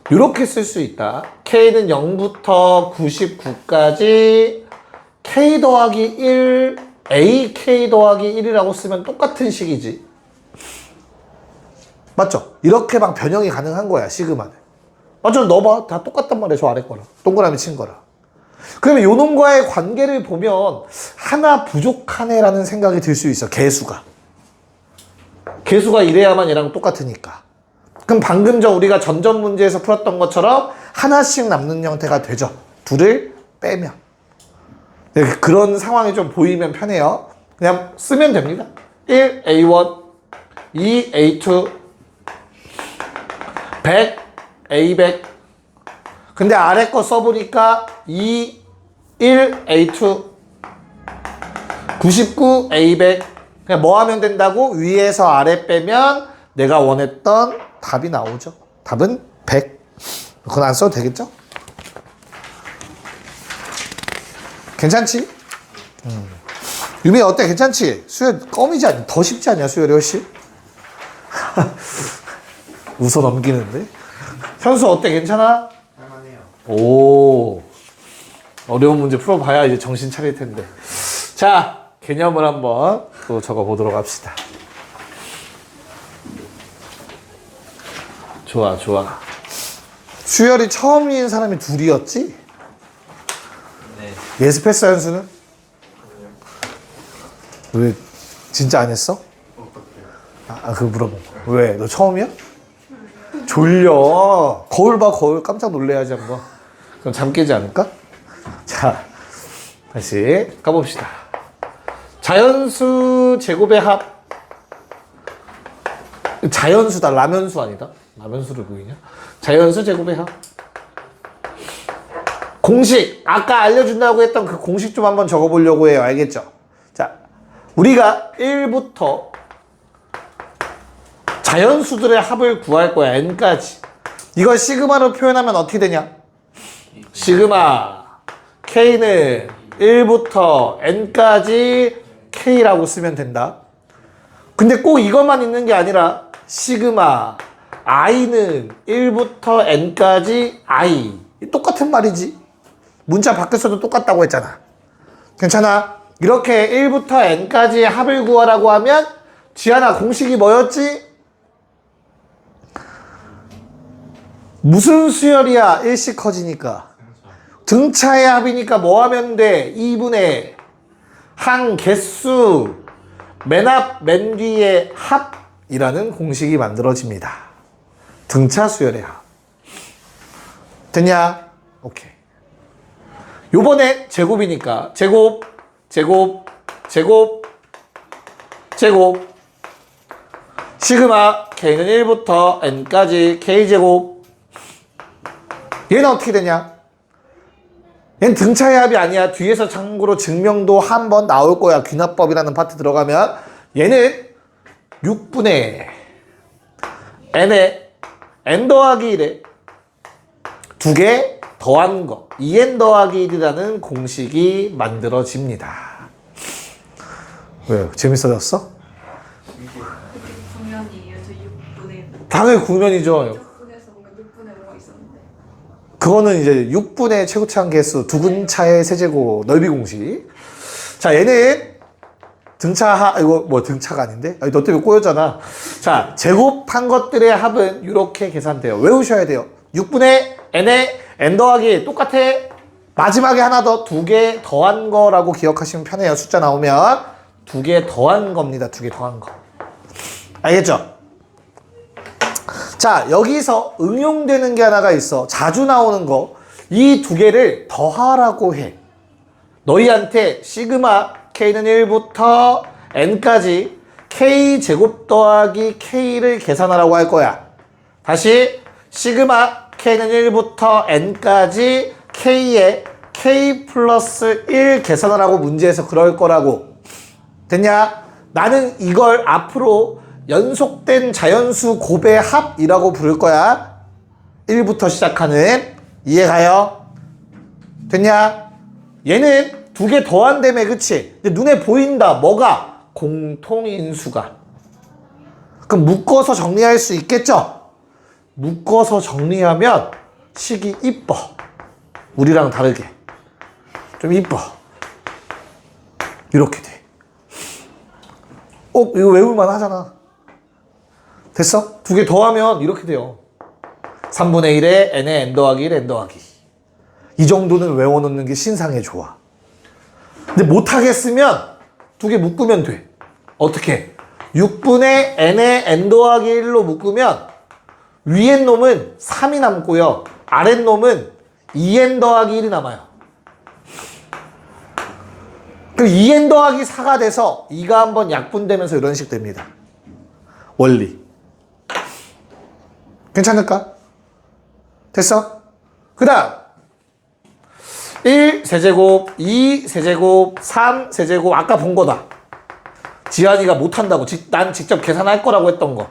이렇게 쓸 수 있다. K는 0부터 99까지 K 더하기 1 AK 더하기 1이라고 쓰면 똑같은 식이지. 맞죠? 이렇게 막 변형이 가능한 거야, 시그마는. 맞죠? 넣어봐. 다 똑같단 말이야, 저 아래 거랑. 동그라미 친 거랑. 그러면 요 놈과의 관계를 보면 하나 부족하네라는 생각이 들 수 있어, 개수가. 개수가 이래야만 얘랑 똑같으니까. 그럼 방금 전 우리가 전전 문제에서 풀었던 것처럼 하나씩 남는 형태가 되죠. 둘을 빼면. 네, 그런 상황이 좀 보이면 편해요. 그냥 쓰면 됩니다. 1 A1 2 A2 100 A100. 근데 아래 거 써보니까 2 1 A2 99 A100. 그냥 뭐 하면 된다고? 위에서 아래 빼면 내가 원했던 답이 나오죠. 답은 100. 그건 안 써도 되겠죠? 괜찮지? 유미 어때? 괜찮지? 수열 껌이지 않니? 더 쉽지 않냐, 수열이 훨씬? 웃어 넘기는데? 현수 어때? 괜찮아?
할만해요.
오, 어려운 문제 풀어봐야 이제 정신 차릴 텐데. 자, 개념을 한번 또 적어보도록 합시다. 좋아, 좋아. 수열이 처음인 사람이 둘이었지?
네.
예습했어, 현수는? 왜, 진짜 안 했어? 그거 물어봐. 왜? 너 처음이야? 졸려. 거울 봐, 거울. 깜짝 놀래야지, 한번. 그럼 잠 깨지 않을까? 자, 다시 까봅시다. 자연수 제곱의 합. 자연수다. 라면수 아니다. 라면수를 보이냐? 자연수 제곱의 합. 공식. 아까 알려준다고 했던 그 공식 좀 한번 적어보려고 해요. 알겠죠? 자, 우리가 1부터 자연수들의 합을 구할 거야. n까지. 이걸 시그마로 표현하면 어떻게 되냐? 시그마 K는 1부터 n까지 K라고 쓰면 된다. 근데 꼭 이것만 있는 게 아니라 시그마 I는 1부터 n까지 I. 똑같은 말이지. 문자 바뀌었어도 똑같다고 했잖아. 괜찮아? 이렇게 1부터 n까지의 합을 구하라고 하면 지안아 공식이 뭐였지? 무슨 수열이야? 일씩 커지니까. 등차의 합이니까 뭐 하면 돼? 2분의 항 개수 맨 앞 맨 뒤의 합이라는 공식이 만들어집니다. 등차 수열의 합. 됐냐? 오케이. 요번에 제곱이니까 제곱 시그마 K는 1부터 N까지 K제곱. 얘는 어떻게 되냐? 얘는 등차의 합이 아니야. 뒤에서 참고로 증명도 한번 나올 거야. 귀납법이라는 파트 들어가면. 얘는 6분의 N에 N 더하기 1에 두 개 더한 거 2N 더하기 1이라는 공식이 만들어집니다. 왜요? 재밌어졌어?
국면이에요. 저 6분의
당연히 국면이죠.
6분에서 뭔가 6분의 뭐가 있었는데.
그거는 이제 6분의 최고차항 개수 두근차의 세제곱 넓이 공식. 자, 얘는 이거 뭐 등차가 아닌데? 아니, 너 때문에 꼬였잖아. 자, 제곱한 것들의 합은 이렇게 계산돼요. 외우셔야 돼요. 6분의 n에 n 더하기 똑같아. 마지막에 하나 더 두 개 더한 거라고 기억하시면 편해요. 숫자 나오면 두 개 더한 겁니다. 두 개 더한 거. 알겠죠? 자, 여기서 응용되는 게 하나가 있어. 자주 나오는 거. 이 두 개를 더하라고 해. 너희한테 시그마 K는 1부터 N까지 K제곱 더하기 K를 계산하라고 할 거야. 다시 시그마 K는 1부터 N까지 K에 K 플러스 1 계산하라고 문제에서 그럴 거라고. 됐냐? 나는 이걸 앞으로 연속된 자연수 곱의 합이라고 부를 거야. 1부터 시작하는. 이해가요? 됐냐? 얘는 두 개 더한다며, 그치? 근데 눈에 보인다. 뭐가? 공통인수가. 그럼 묶어서 정리할 수 있겠죠? 묶어서 정리하면 식이 이뻐. 우리랑 다르게. 좀 이뻐. 이렇게 돼. 이거 외울만 하잖아. 됐어? 두 개 더하면 이렇게 돼요. 3분의 1에 n에 n 더하기 1, n 더하기. 이 정도는 외워놓는 게 신상에 좋아. 근데 못하겠으면 두 개 묶으면 돼. 어떻게? 6분의 n에 n 더하기 1로 묶으면 위엔 놈은 3이 남고요. 아랫 놈은 2n 더하기 1이 남아요. 그럼 2n 더하기 4가 돼서 2가 한번 약분되면서 이런 식 됩니다. 원리. 괜찮을까? 됐어? 그 다음 1 세제곱, 2 세제곱, 3 세제곱. 아까 본 거다. 지한이가 못한다고. 난 직접 계산할 거라고 했던 거.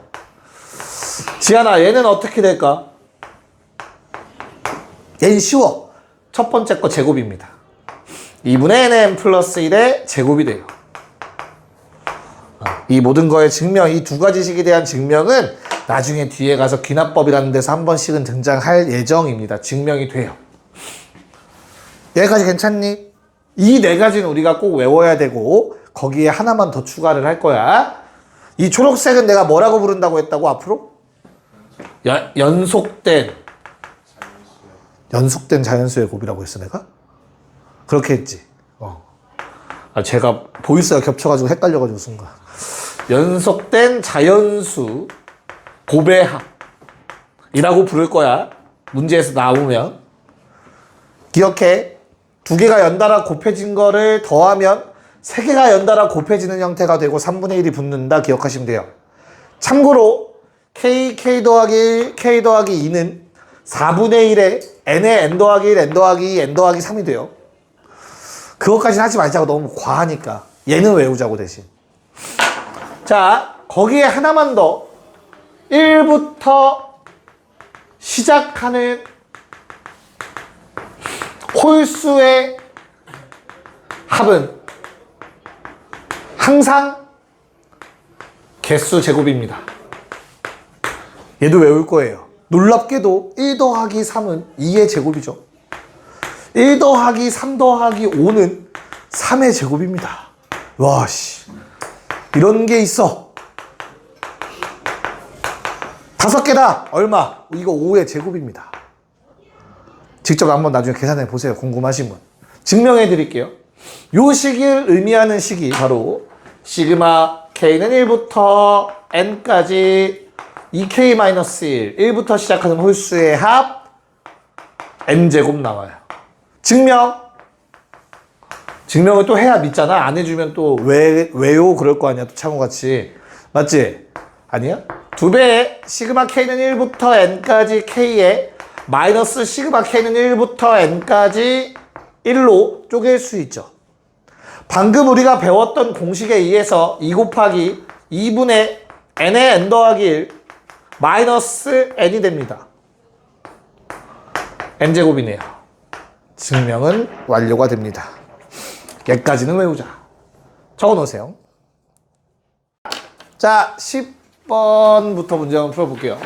지한아, 얘는 어떻게 될까? 얘는 쉬워. 첫 번째 거 제곱입니다. 2분의 nm 플러스 1의 제곱이 돼요. 이 모든 거의 증명, 이 두 가지 식에 대한 증명은 나중에 뒤에 가서 귀납법이라는 데서 한 번씩은 등장할 예정입니다. 증명이 돼요. 여기까지 괜찮니? 이 네 가지는 우리가 꼭 외워야 되고 거기에 하나만 더 추가를 할 거야. 이 초록색은 내가 뭐라고 부른다고 했다고 앞으로? 연속된 자연수의 곱이라고 했어 내가? 그렇게 했지. 제가 보이스가 겹쳐가지고 헷갈려가지고 쓴 거야. 연속된 자연수 곱의 합이라고 부를 거야. 문제에서 나오면. 기억해. 두 개가 연달아 곱해진 거를 더하면 세 개가 연달아 곱해지는 형태가 되고 3분의 1이 붙는다. 기억하시면 돼요. 참고로 K 더하기 1, K 더하기 2는 4분의 1에 N에 N 더하기 1, N 더하기 2, N 더하기 3이 돼요. 그것까지는 하지 말자고. 너무 과하니까. 얘는 외우자고 대신. 자, 거기에 하나만 더. 1부터 시작하는 홀수의 합은 항상 개수 제곱입니다. 얘도 외울 거예요. 놀랍게도 1 더하기 3은 2의 제곱이죠. 1 더하기 3 더하기 5는 3의 제곱입니다. 와, 씨. 이런 게 있어. 5개다. 얼마? 이거 5의 제곱입니다. 직접 한번 나중에 계산해 보세요. 궁금하신 분. 증명해 드릴게요. 요 식을 의미하는 식이 바로 시그마 K는 1부터 N까지 2K-1, 1부터 시작하는 홀수의 합 N제곱 나와요. 증명. 증명을 또 해야 믿잖아. 안 해주면 또 왜요? 그럴 거 아니야. 또 창호같이. 맞지? 아니야? 2배의 시그마 K는 1부터 N까지 K에 마이너스 시그마 K는 1부터 N까지 1로 쪼갤 수 있죠. 방금 우리가 배웠던 공식에 의해서 2 곱하기 2분의 N의 N 더하기 1 마이너스 N이 됩니다. N제곱이네요. 증명은 완료가 됩니다. 여기까지는 외우자. 적어놓으세요. 자, 10번부터 문제 한번 풀어볼게요.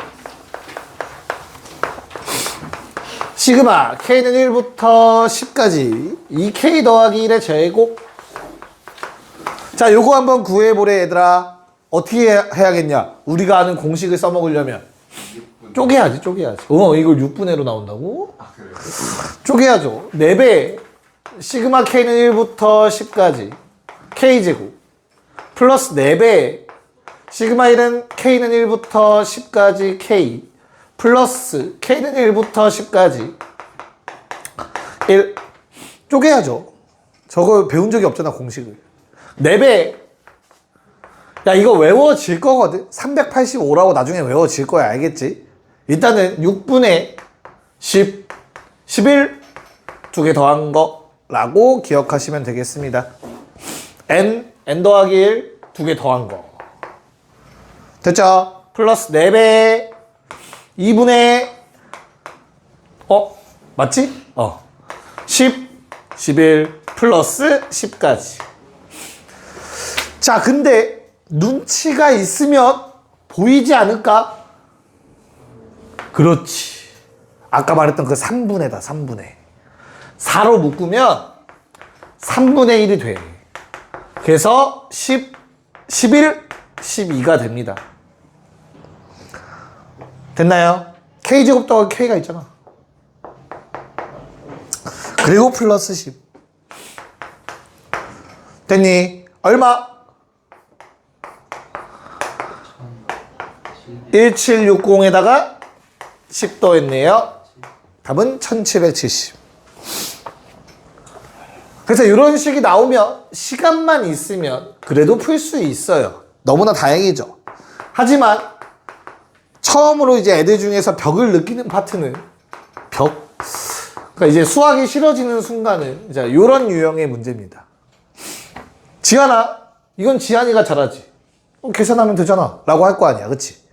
시그마 K는 1부터 10까지 2K 더하기 1의 제곱. 자, 요거 한번 구해보래 얘들아. 어떻게 해야겠냐? 우리가 아는 공식을 써먹으려면 쪼개야지. 이걸 6분의로 나온다고?
아, 그래요?
쪼개야죠. 4배 시그마 K는 1부터 10까지 K제곱 플러스 4배 시그마 1은 K는 1부터 10까지 K 플러스 K는 1부터 10까지 1 쪼개야죠. 저거 배운 적이 없잖아 공식을. 4배 야 이거 외워질 거거든. 385라고 나중에 외워질 거야. 알겠지? 일단은 6분의 10 11 두 개 더한 거라고 기억하시면 되겠습니다. N 더하기 1 두 개 더한 거 됐죠? 플러스 4배 2분의 맞지? 10 11 플러스 10까지. 자 근데 눈치가 있으면 보이지 않을까? 그렇지. 아까 말했던 그 3분의다 3분의 4로 묶으면 3분의 1이 돼. 그래서 10 11 12가 됩니다. 됐나요? K제곱 더하기 K가 있잖아. 그리고 플러스 10 됐니? 얼마? 1760에다가 10 더했네요. 답은 1770. 그래서 이런 식이 나오면 시간만 있으면 그래도 풀 수 있어요. 너무나 다행이죠. 하지만 처음으로 이제 애들 중에서 벽을 느끼는 파트는 그러니까 이제 수학이 싫어지는 순간은 이제 이런 유형의 문제입니다. 지한아, 이건 지한이가 잘하지. 계산하면 되잖아. 라고 할 거 아니야. 그치?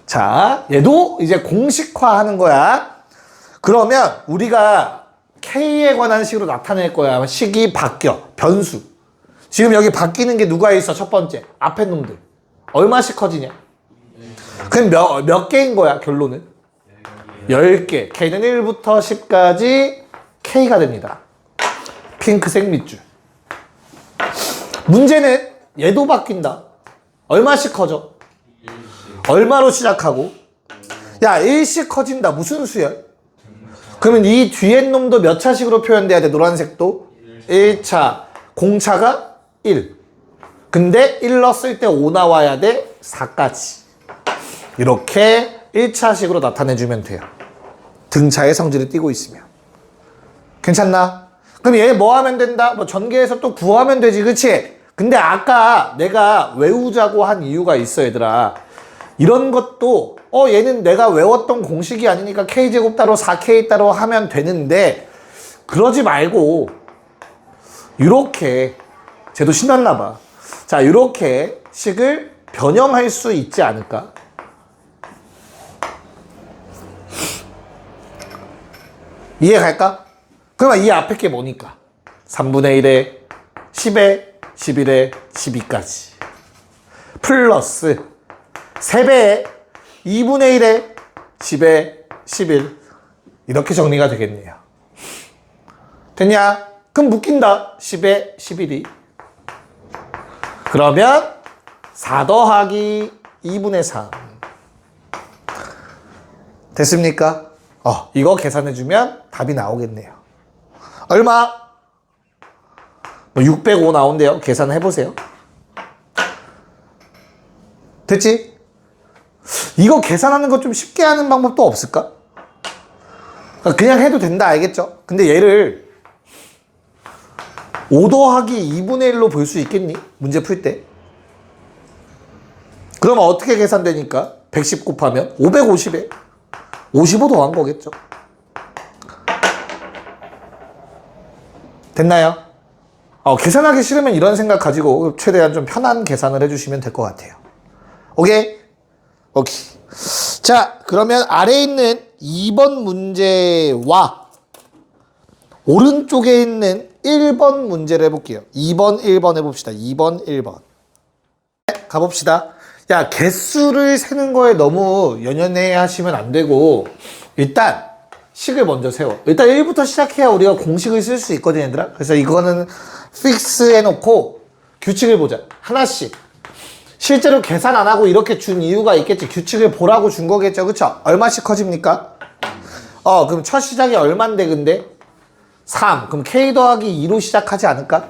자, 얘도 이제 공식화하는 거야. 그러면 우리가 K에 관한 식으로 나타낼 거야. 식이 바뀌어. 변수. 지금 여기 바뀌는 게 누가 있어? 첫 번째. 앞에 놈들. 얼마씩 커지냐? 그럼 몇 개인 거야, 결론은? 10개. K는 1부터 10까지 K가 됩니다. 핑크색 밑줄. 문제는 얘도 바뀐다. 얼마씩 커져? 얼마로 시작하고? 야, 1씩 커진다. 무슨 수열? 그러면 이 뒤에 놈도 몇 차식으로 표현돼야 돼? 노란색도? 1차. 공차가 1. 근데 1 넣었을 때 5 나와야 돼? 4까지. 이렇게 1차식으로 나타내주면 돼요. 등차의 성질을 띠고 있으면. 괜찮나? 그럼 얘 뭐 하면 된다? 뭐 전개해서 또 구하면 되지. 그치? 근데 아까 내가 외우자고 한 이유가 있어 얘들아. 이런 것도 얘는 내가 외웠던 공식이 아니니까 K제곱 따로 4K 따로 하면 되는데 그러지 말고 이렇게 쟤도 신났나 봐. 자, 이렇게 식을 변형할 수 있지 않을까? 이해 갈까? 그러면 이 앞에 게 뭐니까? 3분의 1에 10에 11에 12까지 플러스 3배에 2분의 1에 10에 11 이렇게 정리가 되겠네요. 됐냐? 그럼 묶인다. 10에 11이 그러면 4 더하기 2분의 3 됐습니까? 이거 계산해주면 답이 나오겠네요. 얼마? 605 나온대요. 계산해보세요. 됐지? 이거 계산하는 거 좀 쉽게 하는 방법도 없을까? 그냥 해도 된다. 알겠죠? 근데 얘를 5 더하기 2분의 1로 볼 수 있겠니? 문제 풀 때. 그러면 어떻게 계산되니까? 110 곱하면 550에 55 더한 거겠죠. 됐나요? 계산하기 싫으면 이런 생각 가지고 최대한 좀 편한 계산을 해주시면 될 것 같아요. 오케이? 오케이. 자, 그러면 아래에 있는 2번 문제와 오른쪽에 있는 1번 문제를 해볼게요. 2번, 1번 해봅시다. 2번, 1번. 가봅시다. 야, 개수를 세는 거에 너무 연연해 하시면 안 되고, 일단, 식을 먼저 세워. 일단 1부터 시작해야 우리가 공식을 쓸 수 있거든, 얘들아. 그래서 이거는 픽스 해놓고, 규칙을 보자. 하나씩. 실제로 계산 안 하고 이렇게 준 이유가 있겠지. 규칙을 보라고 준 거겠죠. 그쵸? 얼마씩 커집니까? 그럼 첫 시작이 얼만데, 근데? 3. 그럼 K 더하기 2로 시작하지 않을까?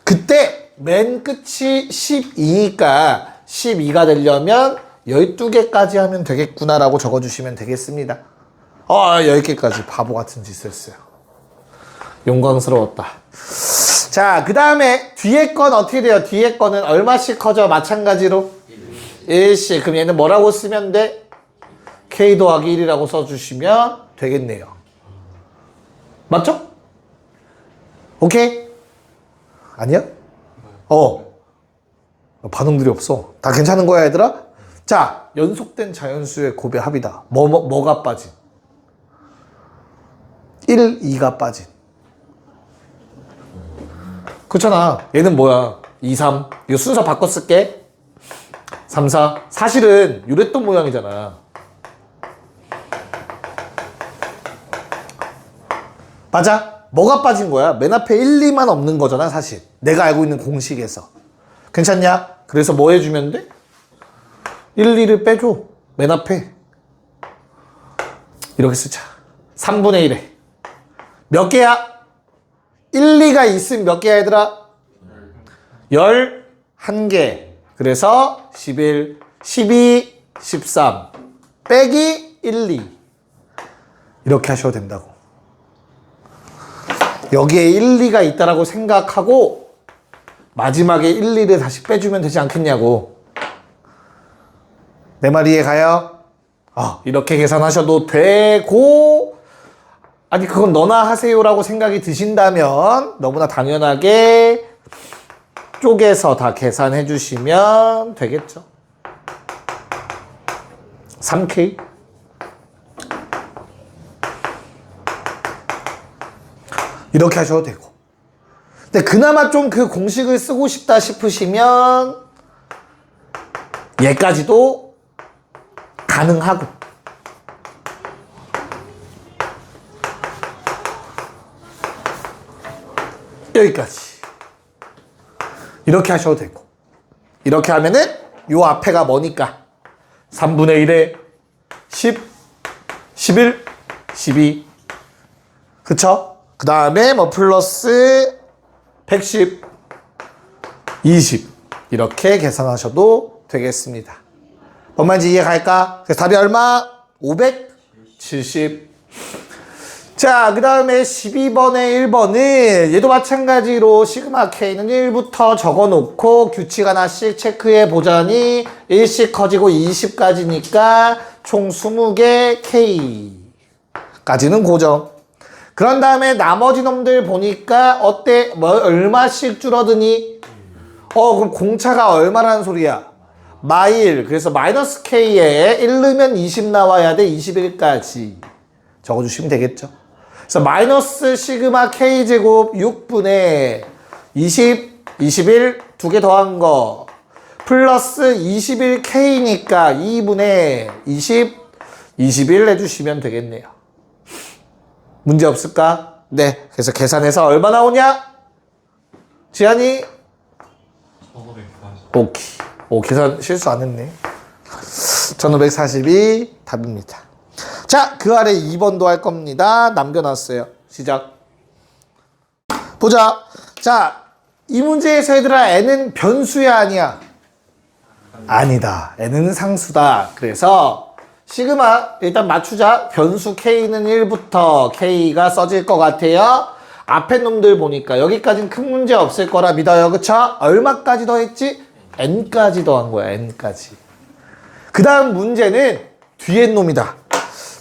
그때 맨 끝이 12니까 12가 되려면 12개까지 하면 되겠구나라고 적어주시면 되겠습니다. 10개까지 바보 같은 짓을 했어요. 용광스러웠다. 자, 그 다음에 뒤에 건 어떻게 돼요? 뒤에 거는 얼마씩 커져? 마찬가지로 1씩. 그럼 얘는 뭐라고 쓰면 돼? K 더하기 1이라고 써주시면 되겠네요. 맞죠? 오케이? 아니야? 반응들이 없어. 다 괜찮은 거야, 얘들아? 자, 연속된 자연수의 곱의 합이다. 뭐가 빠진? 1, 2가 빠진. 그렇잖아. 얘는 뭐야? 2, 3. 이거 순서 바꿔 쓸게. 3, 4. 사실은 요랬던 모양이잖아. 맞아? 뭐가 빠진 거야? 맨 앞에 1, 2만 없는 거잖아, 사실. 내가 알고 있는 공식에서. 괜찮냐? 그래서 뭐 해주면 돼? 1, 2를 빼줘. 맨 앞에. 이렇게 쓰자. 3분의 1에. 몇 개야? 1, 2가 있으면 몇 개야, 얘들아? 11개. 그래서 11, 12, 13. 빼기 1, 2. 이렇게 하셔도 된다고. 여기에 1, 2가 있다라고 생각하고 마지막에 1, 2를 다시 빼주면 되지 않겠냐고. 내 말 이해 가요? 이렇게 계산하셔도 되고, 아니 그건 너나 하세요라고 생각이 드신다면 너무나 당연하게 쪼개서 다 계산해 주시면 되겠죠. 3K. 이렇게 하셔도 되고. 근데 그나마 좀 그 공식을 쓰고 싶다 싶으시면 얘까지도 가능하고. 여기까지. 이렇게 하셔도 되고. 이렇게 하면은 요 앞에가 뭐니까? 3분의 1에 10, 11, 12. 그쵸? 그 다음에 뭐 플러스 110, 20 이렇게 계산하셔도 되겠습니다. 뭔 말인지 이해 갈까? 그래서 답이 얼마? 570. 자, 그 다음에 12번에 1번은 얘도 마찬가지로 시그마 K는 1부터 적어놓고 규칙 하나씩 체크해 보자니 1씩 커지고 20까지니까 총 20개 K까지는 고정. 그런 다음에 나머지 놈들 보니까 어때? 얼마씩 줄어드니? 그럼 공차가 얼마라는 소리야? 마일. 그래서 마이너스 K에 1 넣으면 20 나와야 돼. 21까지 적어주시면 되겠죠. 그래서 마이너스 시그마 K제곱 6분의 20, 21 두 개 더한 거 플러스 21K니까 2분의 20, 21 해주시면 되겠네요. 문제 없을까? 네. 그래서 계산해서 얼마 나오냐? 지한이?
1540.
오케이. 계산 실수 안 했네. 1542 답입니다. 자, 그 아래 2번도 할 겁니다. 남겨놨어요. 시작. 보자. 자, 이 문제에서 얘들아, n은 변수야, 아니야? 아니다. n은 상수다. 그래서 시그마 일단 맞추자. 변수 k는 1부터 k가 써질 것 같아요. 앞에 놈들 보니까 여기까지는 큰 문제 없을 거라 믿어요. 그쵸? 얼마까지 더했지? n까지 더한 거야. n까지. 그 다음 문제는 뒤에 놈이다.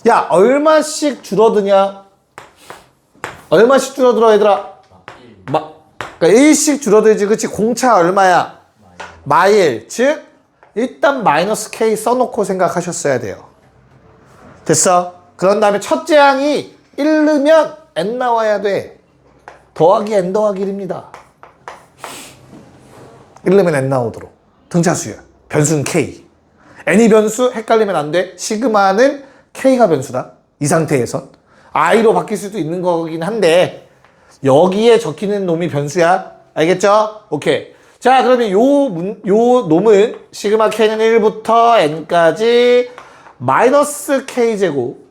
야, 얼마씩 줄어드냐? 얼마씩 줄어들어, 얘들아? 그러니까 1씩 줄어들지. 그치? 공차 얼마야? 마일. 즉 일단 마이너스 k 써놓고 생각하셨어야 돼요. 됐어? 그런 다음에 첫째 항이 1 넣으면 n 나와야 돼. 더하기 n 더하기 1입니다. 1 넣으면 n 나오도록. 등차수열. 변수는 k. n이 변수 헷갈리면 안 돼. 시그마는 k가 변수다. 이 상태에선. i로 바뀔 수도 있는 거긴 한데 여기에 적히는 놈이 변수야. 알겠죠? 오케이. 자, 그러면 요 놈은 시그마 k는 1부터 n까지 마이너스 k제곱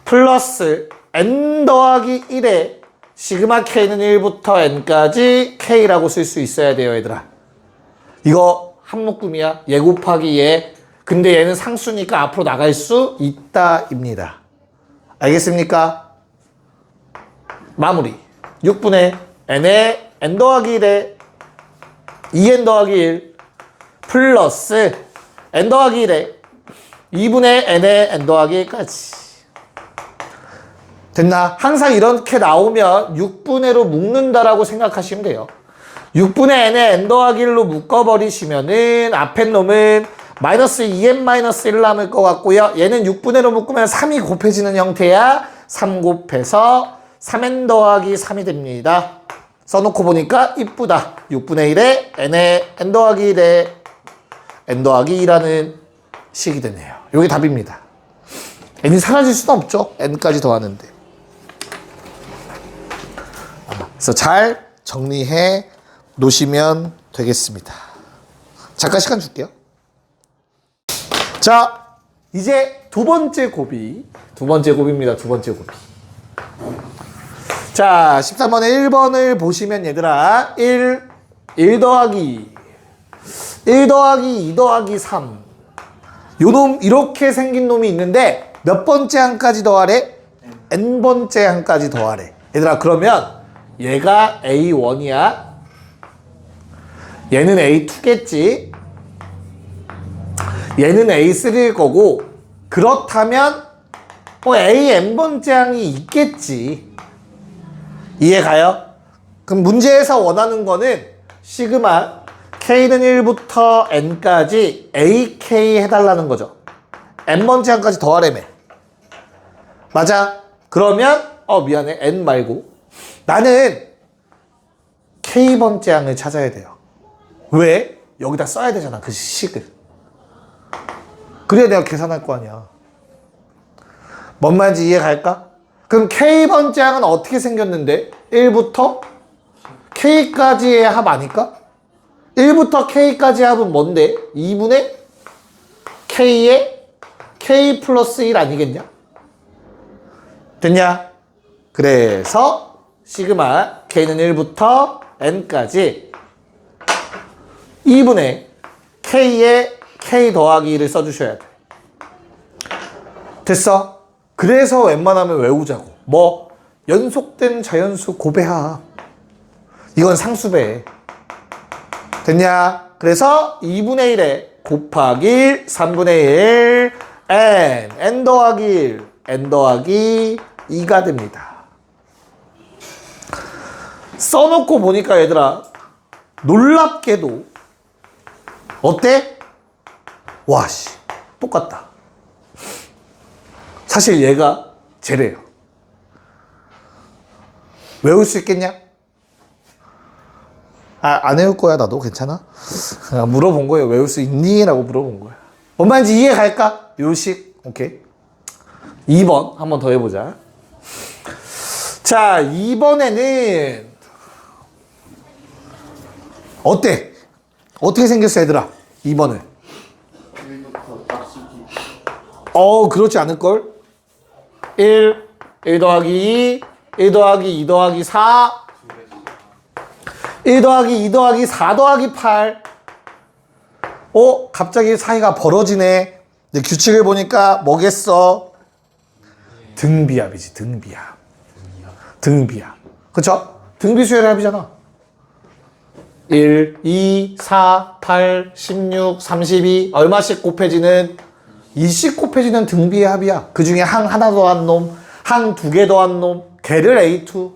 플러스 n 더하기 1에 시그마 k는 1부터 n까지 k라고 쓸 수 있어야 돼요, 얘들아. 이거 한 묶음이야. 얘 곱하기 얘. 근데 얘는 상수니까 앞으로 나갈 수 있다입니다. 알겠습니까? 마무리. 6분의 n에 n 더하기 1에 2n 더하기 1 플러스 n 더하기 1에 2분의 n에 n 더하기 1까지. 됐나? 항상 이렇게 나오면 6분의로 묶는다라고 생각하시면 돼요. 6분의 n에 n 더하기 1로 묶어버리시면은 앞에 놈은 마이너스 2n 마이너스 1 남을 것 같고요. 얘는 6분의로 묶으면 3이 곱해지는 형태야. 3 곱해서 3n 더하기 3이 됩니다. 써놓고 보니까 이쁘다. 6분의 1에 n에 n 더하기 1에 n 더하기 2라는 식이 되네요. 이게 답입니다. n이 사라질 수는 없죠. n까지 더하는데. 그래서 잘 정리해 놓으시면 되겠습니다. 잠깐 시간 줄게요. 자, 이제 두 번째 곱입니다. 두 번째 곱이. 자, 13번에 1번을 보시면 얘들아 1 더하기 1 더하기 2 더하기 3 요 놈 이렇게 생긴 놈이 있는데 몇 번째 항까지 더하래? n번째 항까지 더하래. 얘들아 그러면 얘가 A1이야. 얘는 A2겠지. 얘는 A3일 거고 그렇다면 AN번째 항이 있겠지. 이해가요? 그럼 문제에서 원하는 거는 시그마 K는 1부터 N까지 AK 해달라는 거죠. N번째 항까지 더하래매. 맞아? 그러면 미안해. N 말고 나는 K번째 항을 찾아야 돼요. 왜? 여기다 써야 되잖아. 그 식을. 그래야 내가 계산할 거 아니야. 뭔 말인지 이해갈까? 그럼 K번째 항은 어떻게 생겼는데? 1부터 K까지의 합 아닐까? 1부터 K까지의 합은 뭔데? 2분의 K의 K 플러스 1 아니겠냐? 됐냐? 그래서 시그마 K는 1부터 N까지 2분의 K의 K 더하기 1을 써주셔야 돼. 됐어? 그래서 웬만하면 외우자고. 뭐 연속된 자연수 고배합. 이건 상수배. 됐냐? 그래서 2분의 1에 곱하기 1, 3분의 1, n 더하기 1, n 더하기 2가 됩니다. 써놓고 보니까 얘들아 놀랍게도 어때? 와 씨 똑같다. 사실 얘가 제래요. 외울 수 있겠냐? 안 외울 거야 나도. 괜찮아? 물어본 거예요. 외울 수 있니? 라고 물어본 거야. 뭔 말인지 이해 갈까? 요식. 오케이. 2번 한 번 더 해보자. 자, 2번에는 어때? 어떻게 생겼어 얘들아? 2번을. 그렇지 않을걸? 1 더하기 2, 1 더하기 2 더하기 4, 1 더하기 2 더하기 4 더하기 8. 갑자기 사이가 벌어지네. 근데 규칙을 보니까 뭐겠어? 등비합이지, 등비합. 등비합. 그쵸? 등비수열의 합이잖아. 1, 2, 4, 8, 16, 32 얼마씩 곱해지는 20 곱해지는 등비의 합이야. 그 중에 항 하나 더한 놈, 항 두 개 더한 놈, 걔를 A2.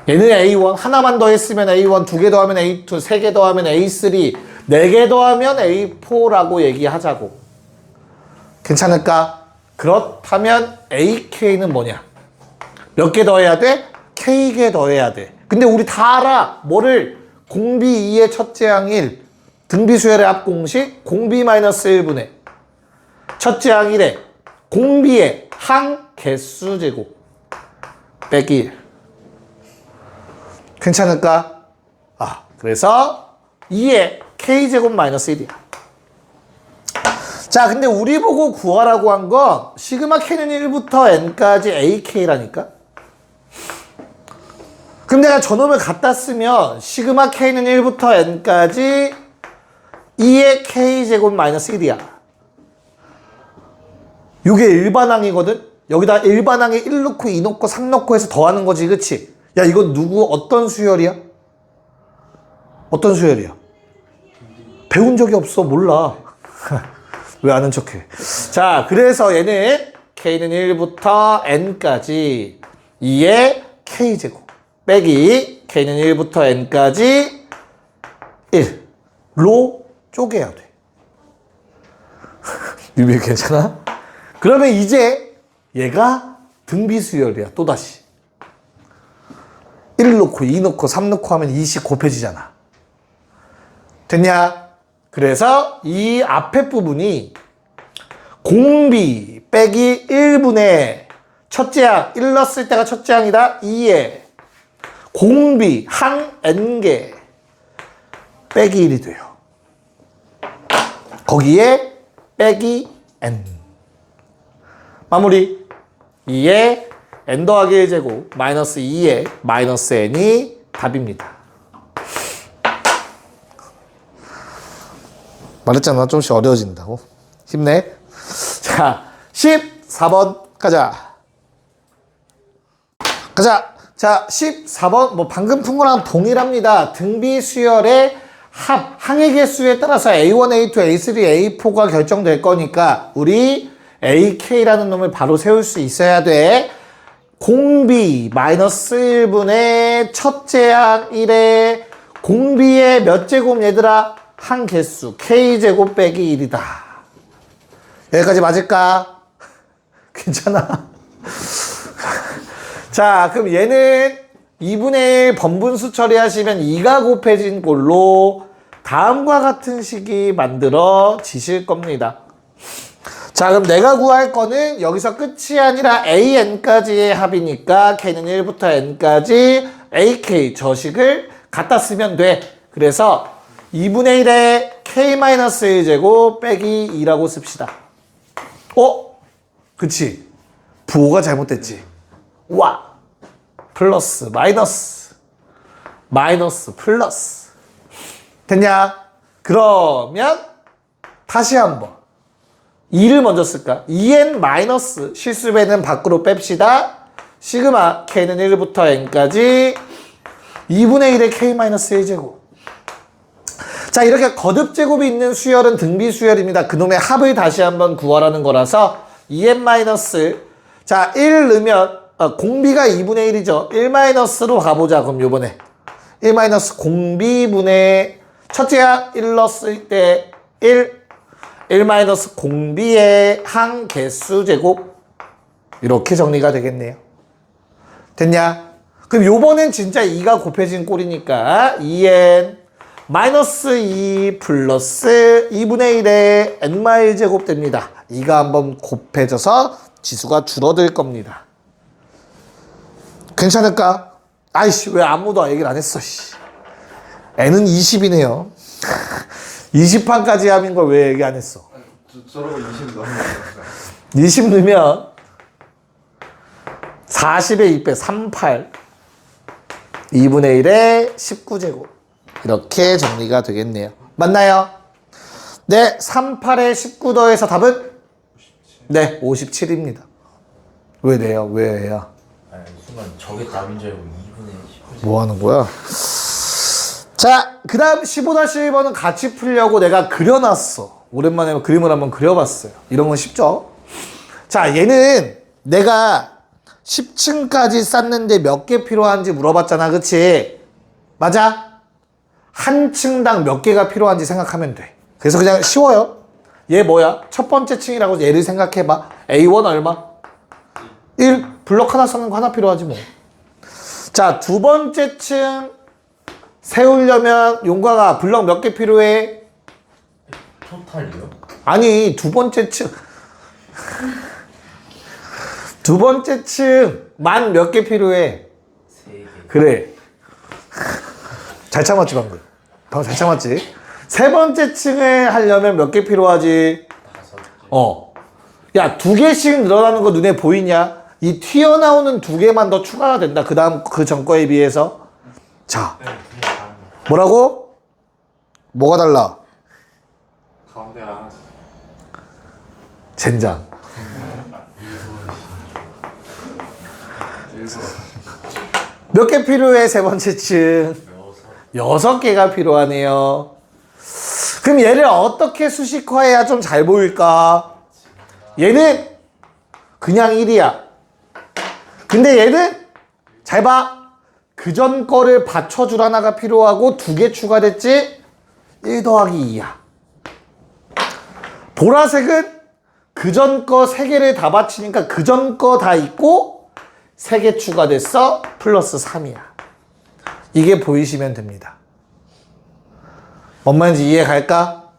얘는 A1 하나만 더했으면 A1, 두 개 더하면 A2, 세 개 더하면 A3, 네 개 더하면 A4라고 얘기하자고. 괜찮을까? 그렇다면 AK는 뭐냐? 몇 개 더해야 돼? K개 더해야 돼. 근데 우리 다 알아. 뭐를? 공비 2의 첫째 항 1. 등비수열의 합 공식 공비-1분의 첫째 항 1에 공비의 항 개수 제곱 빼기 1. 괜찮을까? 그래서 2의 K제곱 마이너스 1이야. 자, 근데 우리 보고 구하라고 한 건 시그마 K는 1부터 N까지 AK라니까? 그럼 내가 저놈을 갖다 쓰면 시그마 K는 1부터 N까지 2의 K제곱 마이너스 1이야. 이게 일반항이거든? 여기다 일반항에 1 넣고 2 넣고 3 넣고 해서 더하는 거지, 그치? 야, 이건 누구, 어떤 수열이야? 어떤 수열이야? 배운 적이 없어, 몰라. 왜 아는 척해? 자, 그래서 얘는 K는 1부터 N까지 2의 K제곱 빼기 K는 1부터 N까지 1로 쪼개야 돼. 유비 괜찮아? 그러면 이제 얘가 등비수열이야, 또다시. 1 넣고 2 넣고 3 넣고 하면 20 곱해지잖아. 됐냐? 그래서 이 앞에 부분이 공비 빼기 1분의 첫째 항, 1 넣었을 때가 첫째 항이다. 2에 공비 항 n개 빼기 1이 돼요. 거기에 빼기 n. 마무리. 2에 n 더하기 1제곱 마이너스 2에 마이너스 n이 답입니다. 말했잖아, 조금씩 어려워진다고. 힘내. 자, 14번 가자. 자, 14번 뭐 방금 푼 거랑 동일합니다. 등비수열의 합, 항의 개수에 따라서 A1, A2, A3, A4가 결정될 거니까 우리 AK라는 놈을 바로 세울 수 있어야 돼. 공비 마이너스 1분의 첫째 항 1에 공비의 몇 제곱 얘들아? 항 개수 K제곱 빼기 1이다. 여기까지 맞을까? 괜찮아? 자, 그럼 얘는 2분의 1 번분수 처리하시면 2가 곱해진 꼴로 다음과 같은 식이 만들어지실 겁니다. 자, 그럼 내가 구할 거는 여기서 끝이 아니라 AN까지의 합이니까 K는 1부터 N까지 AK 저식을 갖다 쓰면 돼. 그래서 2분의 1에 K-1제곱 빼기 2라고 씁시다. 그치? 부호가 잘못됐지? 와! 플러스, 마이너스, 마이너스, 플러스. 됐냐? 그러면 다시 한번 2를 먼저 쓸까? 2n 마이너스 실수배는 밖으로 뺍시다. 시그마 K는 1부터 N까지 2분의 1의 K-1제곱. 자, 이렇게 거듭제곱이 있는 수열은 등비수열입니다. 그놈의 합을 다시 한번 구하라는 거라서 2n 마이너스, 자, 1 넣으면 공비가 2분의 1이죠. 1-로 가보자. 그럼 요번에 1 마이너스 공비분의 첫째 항 1 넣었을 때 1 마이너스 공비의 항 개수 제곱. 이렇게 정리가 되겠네요. 됐냐? 그럼 요번엔 진짜 2가 곱해진 꼴이니까 2n 마이너스 2 플러스 2분의 1의 n-1 제곱 됩니다. 2가 한번 곱해져서 지수가 줄어들 겁니다. 괜찮을까? 아이씨, 왜 아무도 얘기를 안 했어, 씨. n은 20이네요. 20판까지 합인 걸 왜 얘기 안 했어?
저러고 20 넘는 거니까.
20 넣으면 40의 2빼 38 2분의 1의 19제곱. 이렇게 정리가 되겠네요. 맞나요? 네, 38에 19 더해서 답은? 57. 네, 57입니다. 왜 내요? 왜야?
아니,
순간 저게 답인 줄 알고 2분의 10.
뭐 하는 거야? 자, 그 다음 15-1번은 같이 풀려고 내가 그려놨어. 오랜만에 그림을 한번 그려봤어요. 이런 건 쉽죠? 자, 얘는 내가 10층까지 쌓는데 몇 개 필요한지 물어봤잖아. 그치? 맞아? 한 층당 몇 개가 필요한지 생각하면 돼. 그래서 그냥 쉬워요. 얘 뭐야? 첫 번째 층이라고 얘를 생각해봐. A1 얼마? 1. 블럭 하나 쌓는 거 하나 필요하지 뭐. 자, 두 번째 층 세우려면 용광아 블럭 몇 개 필요해?
토탈이요?
아니 두 번째 층 두 번째 층만 몇 개 필요해?
3개.
그래. 잘 참았지 방금. 방금 잘 참았지. 세 번째 층에 하려면 몇 개 필요하지?
5개.
야, 2개씩 늘어나는 거 눈에 보이냐? 이 튀어나오는 2개만 더 추가가 된다. 그 다음 그 전 거에 비해서. 자,
네, 그게 다른 거.
뭐라고? 뭐가 달라?
가운데 하나.
젠장. 몇 개 필요해? 세 번째 층. 6개가 필요하네요. 그럼 얘를 어떻게 수식화해야 좀 잘 보일까? 얘는 그냥 1이야. 근데 얘는 잘 봐. 그 전 거를 받쳐줄 하나가 필요하고 2개 추가됐지? 1 더하기 2야. 보라색은 그 전 거 3개를 다 받치니까 그 전 거 다 있고 3개 추가됐어. 플러스 3이야. 이게 보이시면 됩니다. 뭔 말인지 이해 갈까?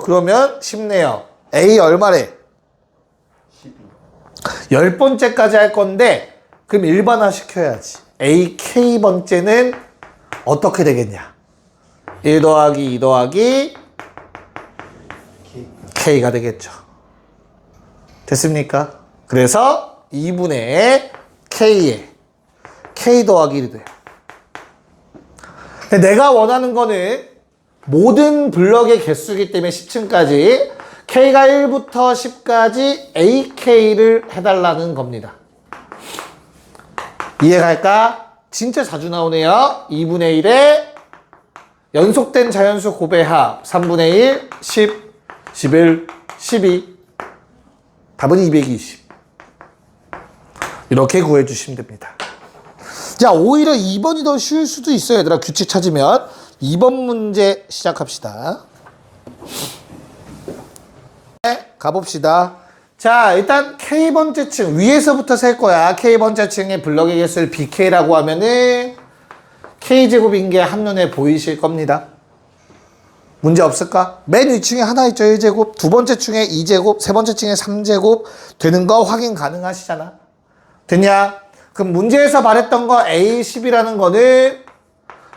그러면 쉽네요. A 얼마래? 10번째까지 할 건데 그럼 일반화 시켜야지. A, K번째는 어떻게 되겠냐? 1 더하기 2 더하기 K가 되겠죠. 됐습니까? 그래서 2분의 K에 K 더하기 1이 돼요. 근데 내가 원하는 거는 모든 블럭의 개수이기 때문에 10층까지 K가 1부터 10까지 AK를 해달라는 겁니다. 이해갈까? 진짜 자주 나오네요. 2분의 1에 연속된 자연수 곱의 합 3분의 1, 10, 11, 12 답은 220 이렇게 구해주시면 됩니다. 자, 오히려 2번이 더 쉬울 수도 있어요. 얘들아, 규칙 찾으면 2번 문제 시작합시다. 네, 가봅시다. 자, 일단 K번째 층 위에서부터 셀 거야. K번째 층의 블럭의 개수를 BK라고 하면은 K제곱인 게 한눈에 보이실 겁니다. 문제 없을까? 맨 위층에 하나 있죠. 1제곱. 두 번째 층에 2제곱. 세 번째 층에 3제곱 되는 거 확인 가능하시잖아. 됐냐? 그럼 문제에서 말했던 거 A10이라는 거는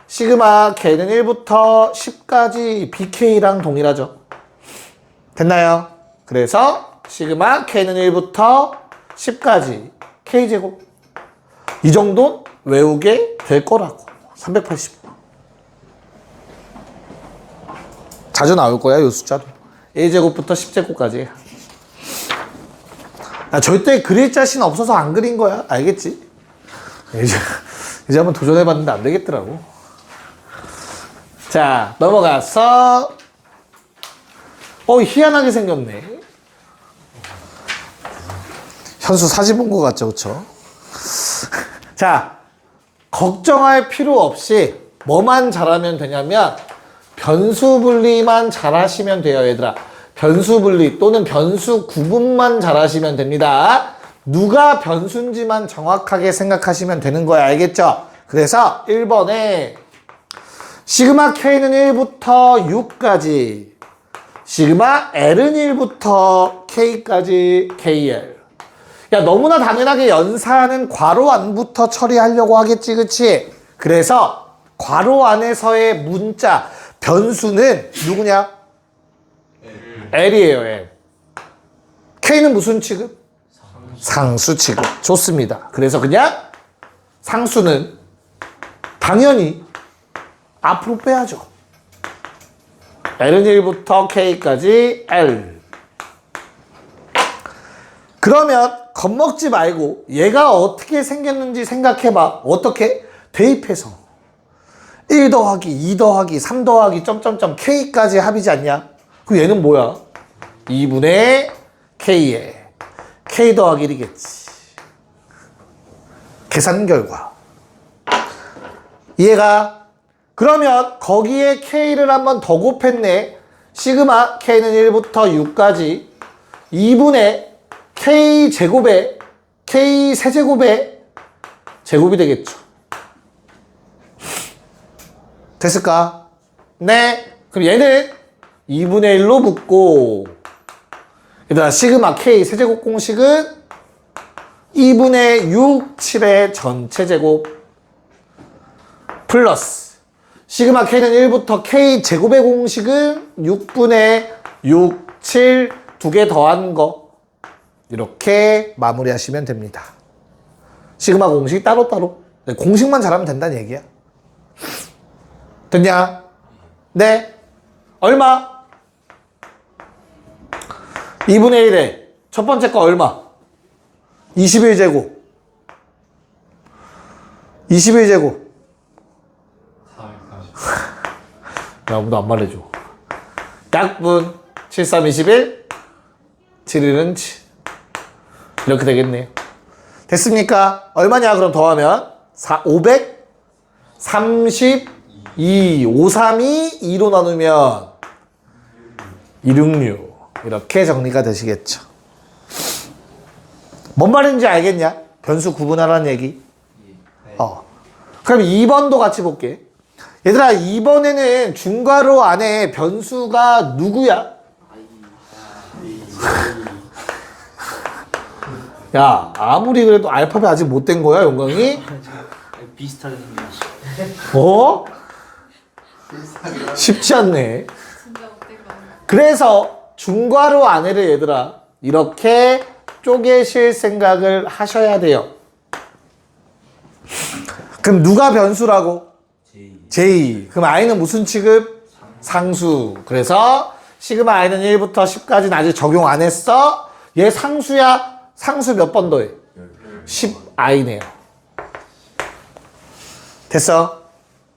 시그마 K는 1부터 10까지 BK랑 동일하죠. 됐나요? 그래서 시그마 K는 1부터 10까지 K제곱. 이 정도는 외우게 될 거라고. 380. 자주 나올 거야, 이 숫자도. 1제곱부터 10제곱까지. 절대 그릴 자신 없어서 안 그린 거야. 알겠지? 이제 한번 도전해봤는데 안 되겠더라고. 자, 넘어가서 희한하게 생겼네. 현수 사진 본 거 같죠, 그쵸? 자, 걱정할 필요 없이 뭐만 잘하면 되냐면 변수 분리만 잘하시면 돼요, 얘들아. 변수 분리 또는 변수 구분만 잘하시면 됩니다. 누가 변수인지만 정확하게 생각하시면 되는 거야, 알겠죠? 그래서 1번에 시그마 K는 1부터 6까지, 시그마 L은 1부터 K까지 KL. 야, 너무나 당연하게 연산은 괄호 안부터 처리하려고 하겠지, 그치? 그래서 괄호 안에서의 문자, 변수는 누구냐? L이에요, L. K는 무슨 취급? 상수 취급. 좋습니다. 그래서 그냥 상수는 당연히 앞으로 빼야죠. L은 1부터 K까지 L. 그러면 겁먹지 말고 얘가 어떻게 생겼는지 생각해봐. 어떻게? 대입해서 1 더하기 2 더하기 3 더하기 점점점 K까지 합이지 않냐? 그럼 얘는 뭐야? 2분의 K에 K 더하기 1이겠지. 계산 결과. 이해가? 그러면 거기에 K를 한번 더 곱했네. 시그마 K는 1부터 6까지 2분의 K 제곱에 K 세제곱에 제곱이 되겠죠. 됐을까? 네. 그럼 얘는 2분의 1로 묶고 얘들아 시그마 K 세제곱 공식은 2분의 6, 7의 전체 제곱 플러스 시그마 K는 1부터 K 제곱의 공식은 6분의 6, 7 두 개 더한 거 이렇게 마무리하시면 됩니다. 시그마 공식 따로따로 공식만 잘하면 된다는 얘기야. 됐냐? 네. 얼마? 2분의 1에 첫 번째 거 얼마? 21제곱. 21제곱.
440.
야, 아무도 안 말해줘. 약분 7, 3, 21 7, 1은 7 이렇게 되겠네요. 됐습니까? 얼마냐 그럼 더하면 532 532 2로 나누면 266 이렇게 정리가 되시겠죠. 뭔 말인지 알겠냐? 변수 구분하라는 얘기. 그럼 2번도 같이 볼게. 얘들아 2번에는 중괄호 안에 변수가 누구야? 야 아무리 그래도 알파벳 아직 못 된 거야 용광이?
비슷하게 생겼어.
어? 쉽지 않네.
진짜 못된 거 아니야?
그래서 중괄호 안에를 얘들아 이렇게 쪼개실 생각을 하셔야 돼요. 그럼 누가 변수라고? J. 그럼 I는 무슨 취급? 상수. 그래서 시그마 I는 1부터 10까지는 아직 적용 안 했어. 얘 상수야. 상수 몇 번 더해? 10I네요. 됐어?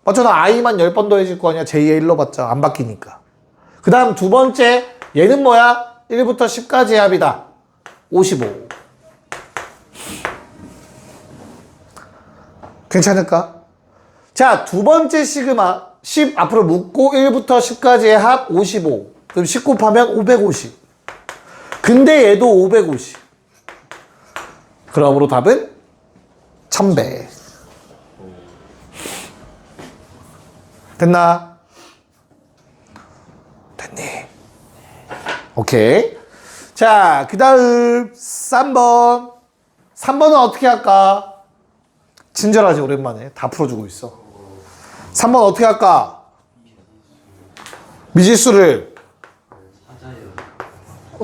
어쩌다 I만 10번 더해질 거 아니야. J에 1로 봤자 안 바뀌니까. 그 다음 두 번째 얘는 뭐야? 1부터 10까지의 합이다. 55. 괜찮을까? 자, 두 번째 시그마 10 앞으로 묶고 1부터 10까지의 합 55. 그럼 10 곱하면 550. 근데 얘도 550. 그러므로 답은 1100. 됐나? 됐니? 오케이. 자, 그 다음 3번. 3번은 어떻게 할까? 친절하지, 오랜만에. 다 풀어주고 있어. 3번 어떻게 할까? 미지수를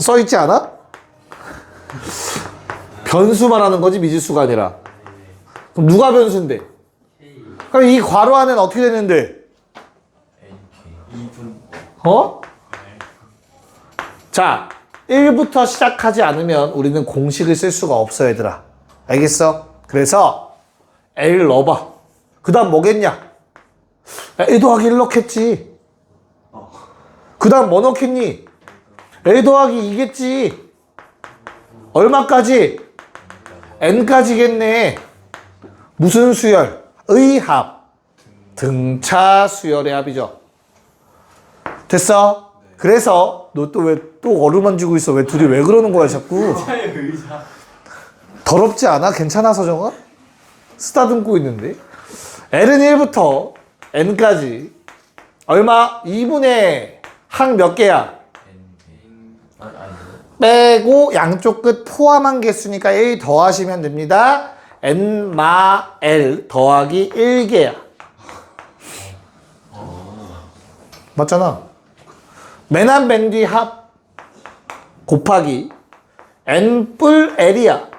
써있지 않아? 변수 말하는 거지 미지수가 아니라. 그럼 누가 변수인데? 그럼 이 괄호 안에는 어떻게 되는데? 어? 자, 1부터 시작하지 않으면 우리는 공식을 쓸 수가 없어 얘들아. 알겠어? 그래서 L 넣어봐. 그 다음 뭐겠냐? A 더하기 1 넣겠지. 그 다음 뭐 넣겠니? A 더하기 2겠지. 얼마까지? N까지겠네. 무슨 수열? 의합. 등차 수열의 합이죠. 됐어? 그래서 너 또 왜 또 어루만지고 있어? 왜 둘이 왜 그러는 거야 자꾸? 더럽지 않아? 괜찮아 서정아? 쓰다듬고 있는데. L은 1부터 N까지 얼마? 2분의 항 몇 개야? 빼고 양쪽 끝 포함한 개수니까 1 더하시면 됩니다. N마 L 더하기 1개야. 맞잖아. 맨한 맨 뒤 합 곱하기 N 뿔 L이야.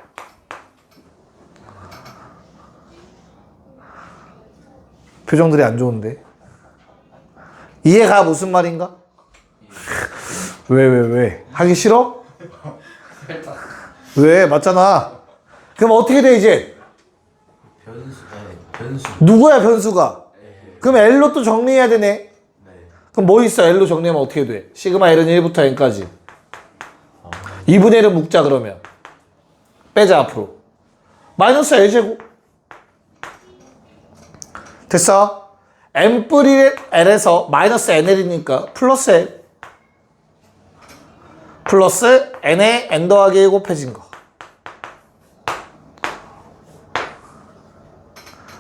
표정들이 안 좋은데. 이해가 무슨 말인가? 왜? 하기 싫어? 왜? 맞잖아. 그럼 어떻게 돼 이제?
변수. 네. 변수.
누구야 변수가?
네.
그럼 L로 또 정리해야 되네.
네.
그럼 뭐 있어? L로 정리하면 어떻게 돼? 시그마 L은 1부터 N까지. 2분의 1을 묶자 그러면. 빼자 앞으로. 마이너스 L제곱. 됐어? M 뿌리 L에서 마이너스 NL이니까 플러스 L. 플러스 N에 N 더하기 1 곱해진 거.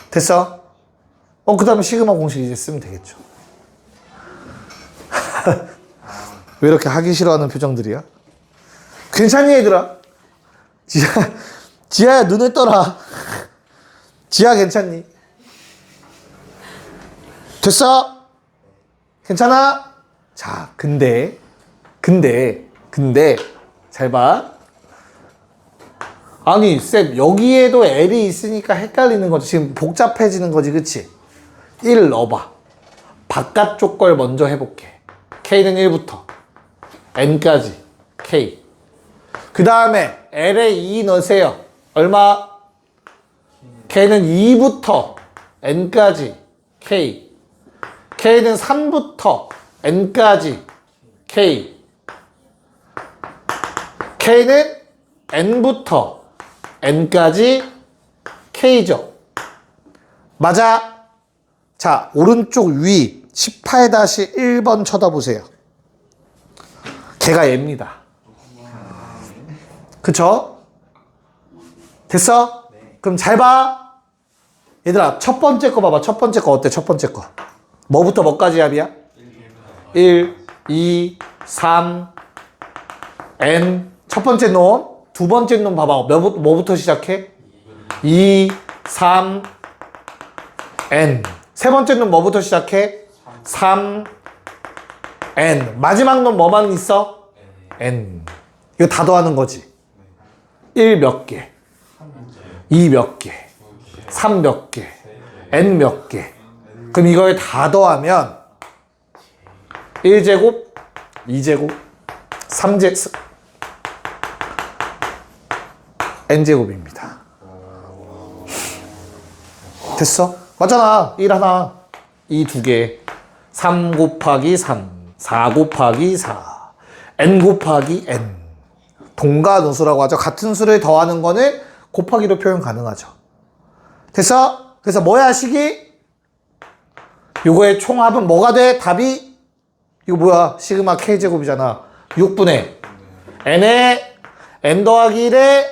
됐어? 그 다음에 시그마 공식 이제 쓰면 되겠죠. 왜 이렇게 하기 싫어하는 표정들이야? 괜찮니 얘들아? 지아야 눈을 떠라. 지아 괜찮니? 됐어? 괜찮아? 자, 근데 잘 봐. 아니 쌤 여기에도 L이 있으니까 헷갈리는 거지. 지금 복잡해지는 거지, 그치? 1 넣어봐. 바깥쪽 걸 먼저 해볼게. K는 1부터 N까지 K. 그 다음에 L에 2 넣으세요. 얼마? K는 2부터 N까지 K. K는 3부터 N까지 K. K는 N부터 N까지 K죠. 맞아? 자, 오른쪽 위 18-1번 쳐다보세요. 걔가 얘입니다. 그쵸? 됐어? 그럼 잘 봐. 얘들아, 첫 번째 거 봐봐. 첫 번째 거 어때? 첫 번째 거. 뭐부터 뭐까지 합이야? 1, 2, 3, N. 첫 번째 놈. 두 번째 놈 봐봐. 뭐부터 시작해? 2, 3, N. 세 번째 놈 뭐부터 시작해? 3, N. 마지막 놈 뭐만 있어? N. 이거 다 더하는 거지. 1 몇 개, 2 몇 개, 3 몇 개, N 몇 개. 그럼 이걸 다 더하면 1제곱, 2제곱, 3제곱, N제곱입니다. 됐어? 맞잖아. 1 하나, 2 두 개, 3 곱하기 3, 4 곱하기 4, N 곱하기 N. 동가누수라고 하죠. 같은 수를 더하는 거는 곱하기로 표현 가능하죠. 됐어? 그래서 뭐야 식이? 요거의 총합은 뭐가 돼? 답이? 이거 뭐야? 시그마 K제곱이잖아. 6분의 N에 N 더하기 1에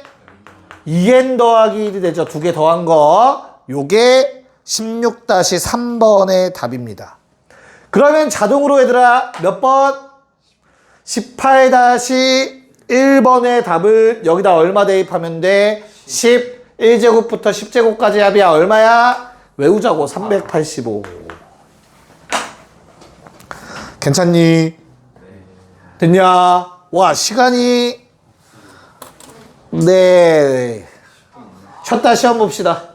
2N 더하기 1이 되죠. 두 개 더한 거. 요게 16-3번의 답입니다. 그러면 자동으로 얘들아 몇 번? 18-1번의 답을 여기다 얼마 대입하면 돼? 11제곱부터 10제곱까지 합이야. 얼마야? 외우자고. 385. 괜찮니? 됐냐? 와, 시간이 네. 쉬었다 시험 봅시다.